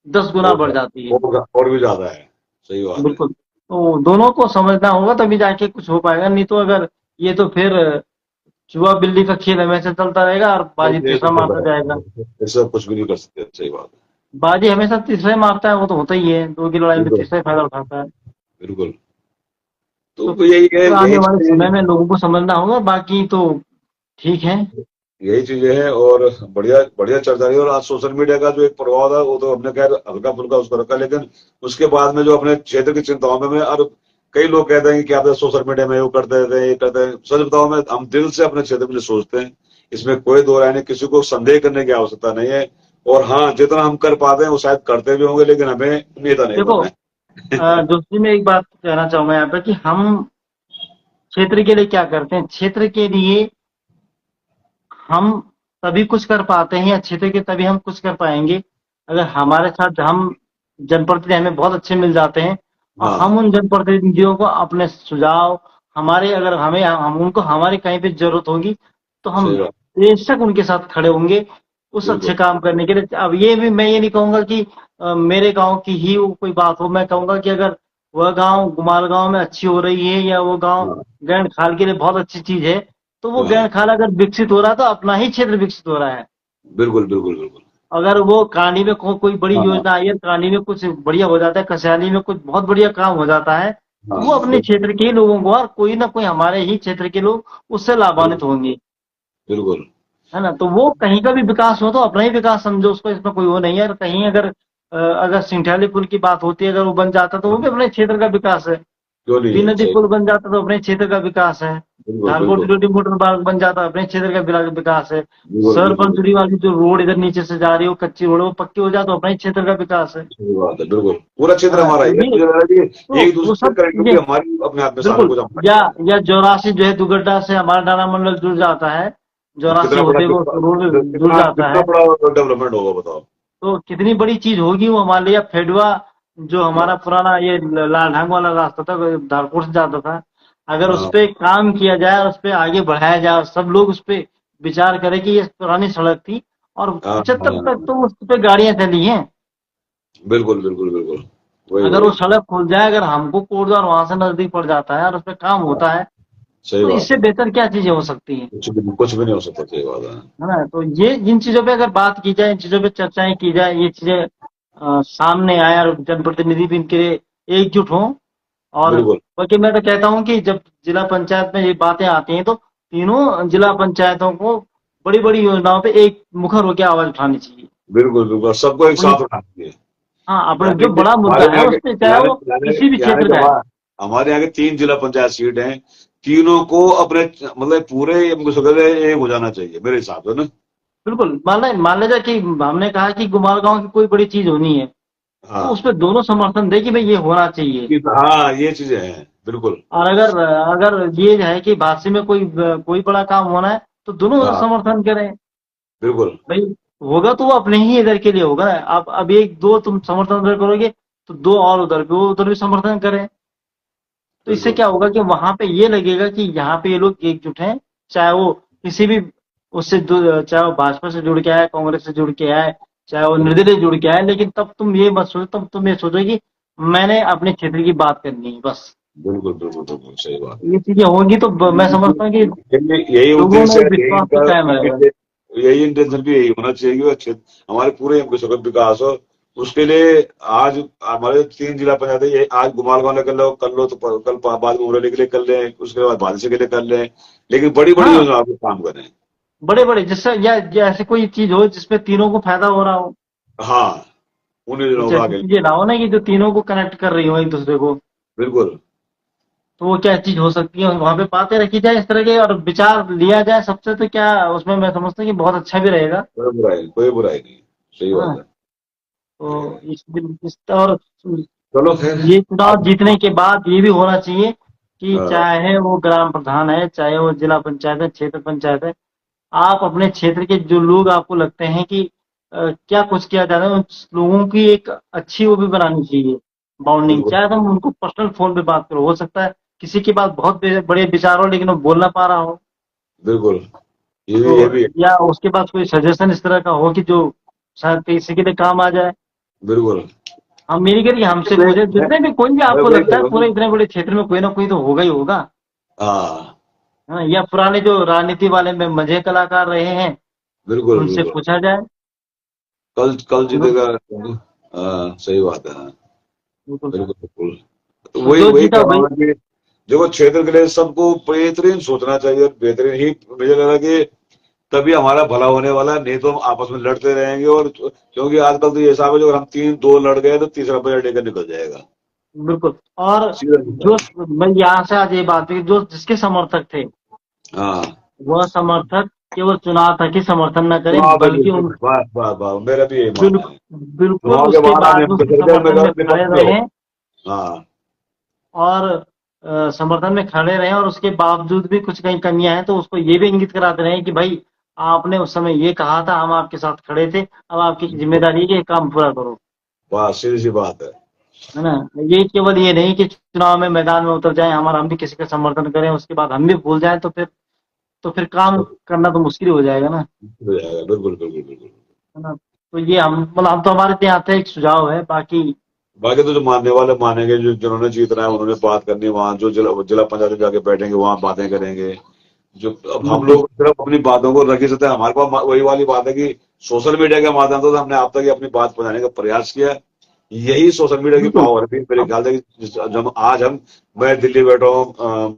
10 गुना बढ़ जाती है। और भी ज्यादा है। सही बात है। बिल्कुल। तो दोनों को समझना होगा तभी जाके कुछ हो पाएगा, नहीं तो अगर ये तो फिर चूहा बिल्ली का खेल हमेशा चलता रहेगा और बाजी ये तो तीसरा चल मारता रहा जाएगा। है, इससे कुछ भी नहीं कर सकते। सही बात है। बाजी हमेशा तीसरा ही मारता है, वो तो होता ही है, दो की लड़ाई में बिल्कुल तीसरा ही फायदा उठाता है। बिल्कुल। तो तो यही है, आने यही वाले चीजें, समय में लोगों को समझना होगा, बाकी तो ठीक है। यही चीजें हैं। और बढ़िया बढ़िया चर्चा रही। और आज सोशल मीडिया का जो एक प्रभाव था वो तो हमने खैर हल्का फुल्का उसको रखा, लेकिन उसके बाद में जो अपने क्षेत्र की चिंताओं में और कई लोग कहते हैं कि क्या सोशल मीडिया में वो करते रहते हैं, ये करते हैं। सच बताओ, मैं हम दिल से अपने क्षेत्र में जो सोचते हैं, इसमें कोई दो राय नहीं, किसी को संदेह करने की आवश्यकता नहीं है। और हाँ, जितना हम कर पाते हैं वो शायद करते भी होंगे, लेकिन हमें नेता नहीं देखो बनना दोस्ती में एक बात कहना चाहूंगा यहाँ पे कि हम क्षेत्र के लिए क्या करते हैं, क्षेत्र के लिए हम तभी कुछ कर पाते हैं, या क्षेत्र के तभी हम कुछ कर पाएंगे अगर हमारे साथ हम जनप्रतिनिधि हमें बहुत अच्छे मिल जाते हैं, है। और हाँ। हम उन जनप्रतिनिधियों को अपने सुझाव, हमारे अगर हमें हम उनको हमारी कहीं पे जरूरत होगी तो हम सही बात। बेशक उनके साथ खड़े होंगे उस अच्छे बिल्कुल। काम करने के लिए। अब ये भी मैं ये नहीं कहूंगा कि मेरे गांव की ही वो कोई बात हो, मैं कहूंगा कि अगर वह गांव गुमाल गांव में अच्छी हो रही है, या वो गांव हाँ। गैंड खाल के लिए बहुत अच्छी चीज है, तो वो हाँ। गैंड खाल अगर विकसित हो रहा है तो अपना ही क्षेत्र विकसित हो रहा है। बिल्कुल बिल्कुल बिल्कुल। अगर वो कांडी में कोई बड़ी हाँ। योजना आई है, कांडी में कुछ बढ़िया हो जाता है, कसयाली में कुछ बहुत बढ़िया काम हो जाता है, तो वो हाँ। अपने बिल्कुल क्षेत्र के ही लोगों को, और कोई ना कोई हमारे ही क्षेत्र के लोग उससे लाभान्वित होंगे। बिल्कुल। है ना? तो वो कहीं का भी विकास हो तो अपना ही विकास समझो उसको, इसमें कोई वो नहीं है। और कहीं अगर अगर सिंठाली पुल की बात होती है, अगर वो बन जाता तो वो भी हाँ, अपने क्षेत्र का विकास है। क्यों नहीं है। बिनदी सही। पुल बन जाता तो अपने क्षेत्र का विकास है। बिल्कुल धानकोट बिल्कुल सिक्योरिटी मोटर पार्क बन जाता, अपने क्षेत्र का विकास है। बिल्कुल सर बिल्कुल पंचुरी वाली जो रोड इधर नीचे से जा रही है, वो कच्ची रोड है, वो पक्की हो जाए तो अपने ही क्षेत्र का विकास है। सही बात है, बिल्कुल पूरा क्षेत्र हाँ, हमारा तो ही है, ये मुझे लग रहा है कि तो एक वो दूसरे से सब कनेक्टिविटी ये हमारी अपने आप में सारा बिल्कुल, कुछ हम या करते हैं। या चौरासी जो है दुगड्डा से हमारा डाला मंडल जुड़ जाता है, तो चौरासी कितना बड़ा होते हुए रोड जुड़ कितना जाता कितना है। बड़ा डेवलपमेंट होगा बताओ। तो कितनी बड़ी चीज होगी वो हमारे लिए। अब फेडुआ जो हमारा हाँ पुराना ये लालढांग वाला रास्ता था, धारपुर से जाता था, अगर उस हाँ पे काम किया जाए और उस पे आगे बढ़ाया जाए और सब लोग उस पे विचार करें कि ये पुरानी सड़क थी और हाँ 75 तक हाँ, तो उस पे गाड़ियां चली हैं। बिल्कुल बिल्कुल बिल्कुल, वही अगर वो वही, सड़क खुल जाए, अगर हमको कोटद्वार वहां से नजदीक पड़ जाता है और उस पे काम हाँ होता है, सही तो बात इससे है, बेहतर क्या चीजें हो सकती हैं। कुछ भी नहीं हो सकता, सही बात है। है ना? तो ये इन चीजों पे अगर बात की जाए, इन चीजों पे चर्चाएं की जाए, ये चीजें सामने आए और जनप्रतिनिधि भी इनके लिए एकजुट हों। और बिल्कुल बल्कि मैं तो कहता हूँ कि जब जिला पंचायत में ये बातें आती हैं तो तीनों जिला पंचायतों को बड़ी बड़ी योजनाओं पे एक मुखर होकर आवाज उठानी चाहिए। बिल्कुल बिल्कुल, सबको एक अपनी साथ उठाना चाहिए। हाँ, अपने यानी जो कि बड़ा मुद्दा हमारे है यहाँ उस के पे, चाहे यानी वो यानी किसी भी यानी क्षेत्र कि का है। हमारे यहाँ के 3 जिला पंचायत सीट हैं, तीनों को अपने मतलब पूरे मुकदमे एक हो जाना चाहिए मेरे हिसाब से ना। बिल्कुल, मान लीजिए कि हमने कहा कि गुमार गांव की कोई बड़ी चीज होनी है, तो उस हाँ पे दोनों समर्थन दे कि भाई ये होना चाहिए। हाँ, ये चीजें हैं बिल्कुल। और अगर अगर ये है कि भाषी में कोई कोई बड़ा काम होना है तो दोनों हाँ समर्थन करें। बिल्कुल भाई होगा तो वो अपने ही इधर के लिए होगा ना। अब एक दो तुम समर्थन उधर करोगे तो दो और उधर भी, वो उधर भी समर्थन करें। तो इससे बिल्कुल क्या होगा कि वहां पे ये लगेगा कि यहाँ पे ये लोग एकजुट हैं। चाहे वो किसी भी उससे चाहे वो भाजपा से जुड़ के आए, कांग्रेस से जुड़ के आए, चाहे वो बिल्कुल निर्दलीय जुड़ के आए, लेकिन तब तुम ये मत सोचो, तब तुम ये सोचो कि मैंने अपने क्षेत्र की बात करनी है बस। बिल्कुल बिल्कुल बिल्कुल, सही बात ये चीजें होंगी तो मैं समझता हूँ कि यही लोगों में उद्देश्य है, यही विश्वास तो इनका कायम रहेगा। यही इंटेंशन भी यही होना चाहिए कि वो हमारे पूरे विश्व का विकास हो। उसके लिए आज हमारे 3 जिला पंचायत है, ये आज गुमालगांव में कर लो तो कल बाद में उमरेली के लिए कर लें, उसके बाद भादसे के लिए कर लें, लेकिन बड़ी बड़ी हाँ, योजना पर काम करें। बड़े बड़े जिससे या ऐसे कोई चीज हो जिसमें तीनों को फायदा हो रहा हो। हाँ, उन्हीं दिनों कुछ का ऐसी आगे चीजें लाओ ना कि जो तीनों को कनेक्ट कर रही हो एक दूसरे को। बिल्कुल, तो वो क्या चीज हो सकती है, वहां पे बातें रखी जाए इस तरह के और विचार लिया जाए सबसे, तो क्या उसमें मैं समझता हूँ कि बहुत अच्छा भी रहेगा। कोई बुराई नहीं, सही हाँ, बात है। तो इस और चलो खैर, ये चुनाव आप जीतने के बाद ये भी होना चाहिए कि हाँ, चाहे वो ग्राम प्रधान है, चाहे वो जिला पंचायत है, क्षेत्र पंचायत है, आप अपने क्षेत्र के जो लोग आपको लगते हैं कि क्या कुछ किया जा रहा है, उन लोगों की एक अच्छी वो भी बनानी चाहिए बाउंडिंग। बिल्कुल चाहे तुम उनको पर्सनल फोन पे बात करो, हो सकता है किसी के पास बहुत बड़े विचार हो लेकिन वो बोल ना पा रहा हो। बिल्कुल, तो ये भी है, या उसके पास कोई सजेशन इस तरह का हो कि जो शायद किसी के लिए काम आ जाए। बिल्कुल। हम मेरी करिए, हमसे मैं पूछे, मैं जितने भी कोई भी मैं आपको वही लगता कर है रहा पूरे हूँ। इतने बड़े क्षेत्र में कोई ना कोई तो होगा ही होगा। हाँ हाँ, या पुराने जो राजनीति वाले में मजे कलाकार रहे हैं बिल्कुल उनसे बिल्कुल, पूछा जाए। कल कल बिल्कुल जीतेगा। हाँ सही बात है, हाँ, बिल्कुल। बिल्कुल बिल्कुल। तो तो वही जो वही जीता कह रहा वही। हूँ कि देखो क्षेत्र के लिए सबको बेहतरीन सोचना चाहिए और बेहतरीन ही, मुझे लग रहा है कि तभी हमारा भला होने वाला है, नहीं तो हम आपस में लड़ते रहेंगे। और क्योंकि आजकल तो ये हिसाब है जो अगर हम 3-2 लड़ गए तो तीसरा बजट लेकर निकल जाएगा, बिल्कुल। और सीधा सीधा। जो मैं यहाँ से आज ये बात है कि जो जिसके समर्थक थे हाँ वह समर्थक केवल चुनाव तक ही समर्थन न करें, चुनाव तक बल्कि बिल्कुल, बस बस बस, मेरा भी यही मानना है। बिल्कुल चुनाव के उसके बाद हम बाद में उसके समर्थन में खड़े विपक्ष में हो। रहें। हाँ और समर्थन में खड़े रहें और उसके बावजूद भी कुछ कहीं कमियां हैं तो उसको ये भी इंगित कराते रहें कि भाई आपने उस समय ये कहा था, हम आपके साथ खड़े थे, अब आपकी जिम्मेदारी है कि ये काम पूरा करो। बस सीधी सी बात है। है ना? ये केवल ये नहीं कि चुनाव में मैदान में उतर जाएं, हमारा हम भी किसी का समर्थन करें, उसके बाद हम भी भूल जाएं, तो फिर काम करना तो मुश्किल हो जाएगा ना। हो जाएगा, बिल्कुल बिल्कुल बिल्कुल। है ना? तो ये हम मतलब हम तो हमारे यहाँ पे एक सुझाव है, बाकी बाकी तो जो मानने वाले मानेंगे, जो जिन्होंने जीतना है उन्होंने बात करनी है, वहां जो जिला पंचायत में जाके बैठेंगे वहां बातें करेंगे। जो अब हम बिल्कुल लोग सिर्फ अपनी बातों को रख ही सकते हैं, हमारे पास वही वाली बात है कि सोशल मीडिया के माध्यम से तो हमने आप तक ही अपनी बात पहुंचाने का प्रयास किया। यही सोशल मीडिया की बिल्कुल। पावर है मेरे अब ख्याल से कि जब आज मैं दिल्ली बैठा हूँ,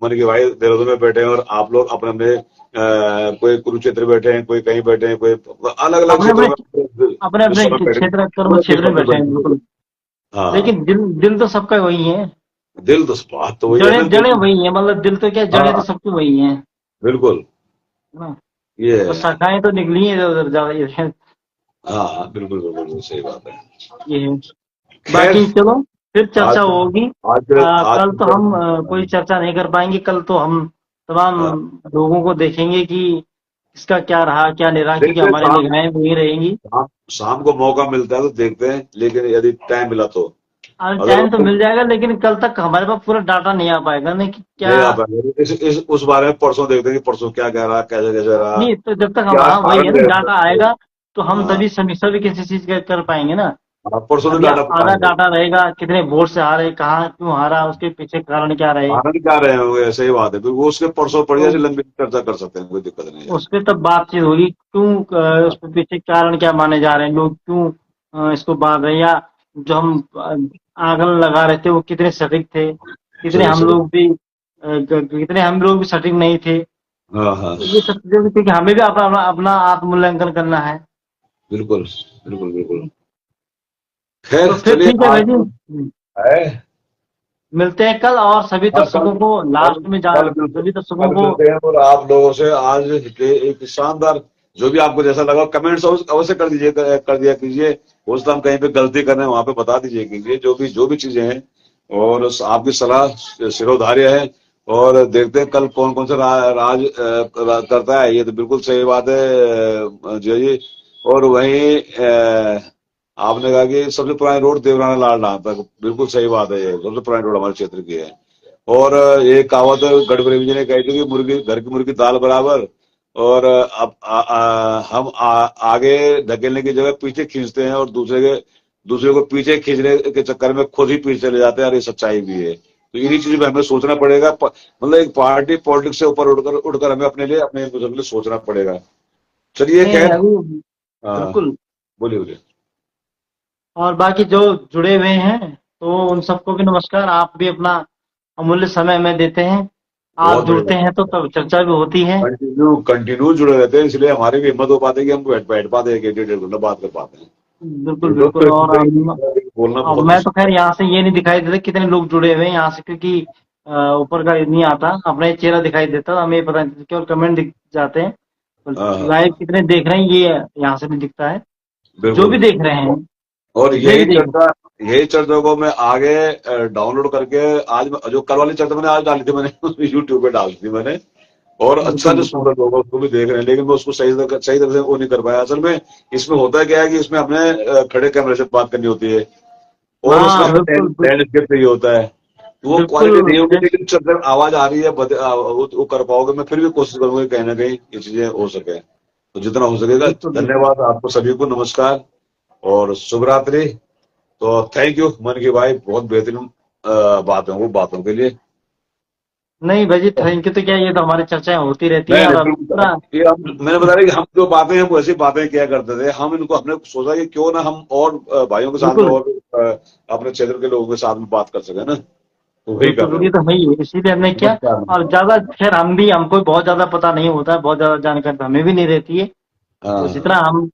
मन की भाई देहरादून में बैठे हैं, और आप लोग अपने अपने कोई कुरुक्षेत्र बैठे हैं, कोई कहीं बैठे हैं, कोई अलग अलग अपने क्षेत्रों अपने में अपने विश्व में अपने बैठे क्षेत्र कर्म हैं, क्षेत्र विश्व में में बैठे हैं, बैठे हैं। बिल्कुल। हाँ लेकिन दिल दिल तो सबका वही है। दिल तो बात तो वही है ना, जड़ें दिल। जड़ें वही है, मतलब दिल तो क्या, जड़ें तो हाँ सबकी वही है बिल्कुल। ना। ये बस है। शाखाएं तो निकली है इधर उधर ज्यादा, हाँ हाँ, बिल्कुल बिल्कुल बिल्कुल, सही बात है। ये है। खैर, बाकी चलो, फिर चर्चा आज होगी। आज आज कल तो हम कोई चर्चा नहीं कर पाएंगे। कल तो हम तमाम हाँ, लोगों को देखेंगे कि इसका क्या रहा क्या नहीं रहा, क्योंकि देखते हैं हमारी निगाहें वही रहेंगी। शाम को मौका मिलता है तो देखते हैं, लेकिन यदि टाइम मिला तो। और अगर टाइम तो मिल जाएगा, लेकिन कल तक हमारे पास पूरा डाटा नहीं आ पाएगा ना कि क्या। नहीं आ पाएगा, उस बारे में परसों देखते हैं कि परसों क्या कह रहा, कैसे कैसे रहा, नहीं तो जब तक हम, क्या हाँ वही है कारण ना, रहे। डाटा आएगा तो हम हाँ तभी समीक्षा भी किसी चीज का कर पाएंगे ना। हाँ, परसों तो अभी डाटा आधा पाएंगे। डाटा रहेगा, कितने वोट से हारे, कहाँ क्यों हारा, उसके पीछे कारण क्या रहे। कारण क्या रहे होंगे, सही बात है, फिर वो उसके परसों पड़ तो जाए, लंबी चर्चा कर सकते हैं, कोई दिक्कत नहीं है। उस पर तब बातचीत होगी, क्यों उसके पीछे कारण क्या माने जा रहे हैं, लोग क्यों इसको बांध रहे हैं, या जो हम आंकलन लगा रहे थे वो कितने सटीक थे, कितने सही हम सही। लोग भी कितने हम लोग भी सटीक नहीं थे। हाँ हाँ, तो ये सब चीजें भी, क्योंकि हमें भी अपना अपना अपना आत्मूल्यांकन करना है। बिल्कुल बिल्कुल बिल्कुल। खैर तो फिर चलिए, ठीक है भाई आज जी, तो है। मिलते हैं कल, और सभी हाँ, कल दर्शकों को कल लास्ट में कल मिलते सभी दर्शकों कल को। मिलते हैं, और आप लोगों से आज एक शानदार, जो भी आपको जैसा लगा कमेंट्स अवश्य कर दीजिए, कर दिया कीजिए। हो सकता हम कहीं पे गलती कर रहे हैं, वहां पे बता दीजिए कीजिए, जो भी चीजें हैं। और आपकी सलाह सिरोधार्य है। और देखते हैं कल कौन कौन सा राज करता है, ये तो बिल्कुल सही बात है जय जी। और वहीं आपने कहा कि सबसे पुरानी रोड देवराना लाल डहान तक, बिल्कुल सही बात है, ये सबसे पुरानी रोड हमारे क्षेत्र की है। और ये कहावत गढ़ जी ने कही थी कि मुर्गी घर की मुर्गी दाल बराबर। और अब हम आगे धकेलने की जगह पीछे खींचते हैं, और दूसरे को पीछे खींचने के चक्कर में खुद ही पीछे चले जाते हैं, और ये सच्चाई भी है। तो इन्हीं चीजों में हमें सोचना पड़ेगा, मतलब एक पार्टी पॉलिटिक्स से ऊपर उड़कर हमें अपने लिए सोचना पड़ेगा। चलिए नहीं नहीं, खैर। अभी हाँ, बिल्कुल। बोलिए बोलिए। और बाकी जो जुड़े हुए हैं तो उन सबको भी नमस्कार। आप भी अपना अमूल्य समय में देते हैं, आप बहुत जुड़ते बढ़िया। हैं तो तब चर्चा भी होती है। कंटिन्यू कंटिन्यू जुड़े रहते हैं, इसलिए हमारी भी हिम्मत हो पाती है कि हम बैठ पाते हैं, एक डेढ़ डेढ़ घंटा बात कर पाते हैं। बिल्कुल नहीं तो बिल्कुल। और बोलना अब बहुत मैं तो मुश्किल खैर यहाँ से ये नहीं दिखाई देता कितने लोग जुड़े हुए हैं यहाँ से, क्योंकि ऊपर का नहीं आता, अपना ही चेहरा दिखाई देता, हमें पता नहीं, केवल कमेंट दिख जाते हैं। है। हाँ लाइव कितने देख रहे हैं ये यहाँ से नहीं दिखता है। जो बिल्कुल। भी देख रहे हैं, और जितने भी देख। यही चर्चा को मैं आगे डाउनलोड करके, आज जो कल वाली चर्चा मैंने आज डाली थी, मैंने यूट्यूब पे डाली थी मैंने। और अच्छा बिल्कुल जो बिल्कुल। सुन रहे लोग हैं, उसको भी देख रहे हैं, लेकिन मैं उसको सही तरह से वो नहीं कर पाया असल में। इसमें होता क्या है कि इसमें हमने खड़े कैमरे से बात करनी होती है, और उसमें हाँ हमें बिल्कुल लैंडस्केप चाहिए होता है। तो वो बिल्कुल। क्वालिटी नहीं होगी, लेकिन जब आवाज आ रही है वो कर पाओगे। मैं फिर भी कोशिश करूंगा कि कहीं ना कहीं ये चीजें हो सके, तो जितना हो सकेगा। बिल्कुल बिल्कुल। धन्यवाद आपको सभी को, नमस्कार और शुभ रात्रि। तो थैंक यू मन की भाई, बहुत बेहतरीन बातों के लिए। नहीं भाई जी, थैंक यू तो क्या, ये तो हमारी चर्चाएं होती रहती हैं। नहीं और नहीं, अब बिल्कुल। इतना ये मैंने बताया कि हम जो बातें हम वैसी बातें किया करते थे, हम इनको हमने सोचा कि क्यों ना हम और भाइयों के साथ में, बिल्कुल और अपने क्षेत्र के लोगों के साथ में बात कर सके ना, तो वही कर बिल्कुल, रहे ये हैं। तो है ही है, इसीलिए हमने किया। नमस्कार। और ज्यादा खैर हम भी, हमको बहुत ज्यादा पता नहीं होता है, बहुत ज्यादा जानकारी तो हमें भी नहीं रहती है। तो जितना हाँ हम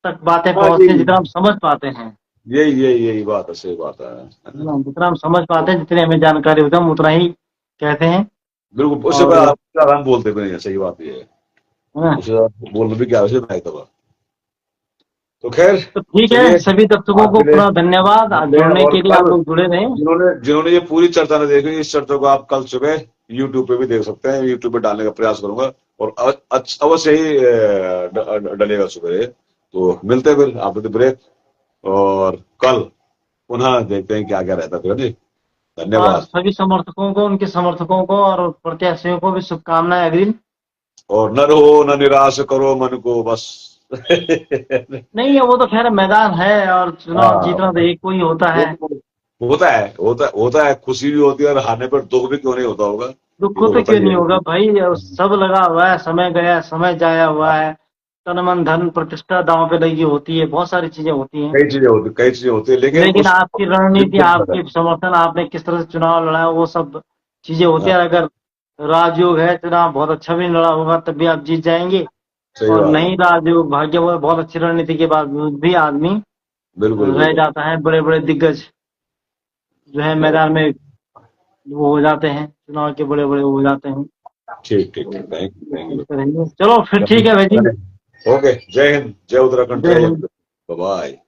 तक बातें हाँ, पहुंचती हैं, यही जितना हम समझ पाते हैं, यही बात है, सही बात है ना? ना, जितना हम समझ पाते हैं, जितनी हमें जानकारी होती है, हम उतना ही कहते हैं। बिल्कुल, उससे और आराम बोलते भी नहीं है, सही बात ये है। है ना। उससे बोलने भी क्या आवश्यकता है तब। तो खैर तो ठीक है, चलिए, सभी दर्शकों आज को के लिए पुनः धन्यवाद मिलते हैं। जुड़ने और के लिए, आप कल लोग जुड़े रहे। जिन्होंने ये पूरी चर्चा नहीं देखी, इस चर्चा को आप कल सुबह यूट्यूब पे भी देख सकते हैं, यूट्यूब पे डालने का प्रयास करूंगा। और अवश्य ही डलेगा सुबह ये। तो मिलते हैं फिर आफ्टर द ब्रेक, और कल पुनः देखते हैं क्या क्या रहता है फिर जी। और धन्यवाद। सभी समर्थकों को, उनके समर्थकों को और प्रत्याशियों को भी शुभकामनाएं अग्रिम। और न रहो, न निराश करो मन को, बस। नहीं है, वो तो खैर मैदान है, और चुनाव हाँ, जीतना तो एक को ही होता है। होता है, खुशी भी होती है, और हारने पर दुख भी क्यों नहीं होता होगा। दुख ये तो तो होता क्यों ही नहीं है। होगा भाई, सब लगा हुआ है, समय गया, समय जाया हुआ है, तन मन धन प्रतिष्ठा दांव पे लगी होती है, बहुत सारी चीजें होती हैं। कई चीजें होती है, लेकिन लेकिन उस आपकी रणनीति, बिल्कुल। आपकी समर्थन, आपने किस तरह से चुनाव लड़ा है, वो सब चीजें होती हाँ, है। अगर राजयोग है, चुनाव बहुत अच्छा भी लड़ा होगा तब भी आप जीत जाएंगे। सही और बात है। नहीं राजयोग, भाग्य, वो बहुत अच्छी रणनीति के बावजूद भी आदमी बिल्कुल रह बिल्कुल। जाता है। बड़े बड़े दिग्गज जो है बहुत मैदान में वो हो जाते हैं, चुनाव के बड़े बड़े हो जाते हैं। ठीक ठीक ठीक, थैंक इस यू। तरह ही है। चलो फिर ठीक है भाई जी। ओके, जय हिंद, जय उत्तराखंड, जय जय हिंद। हिंद, बाय।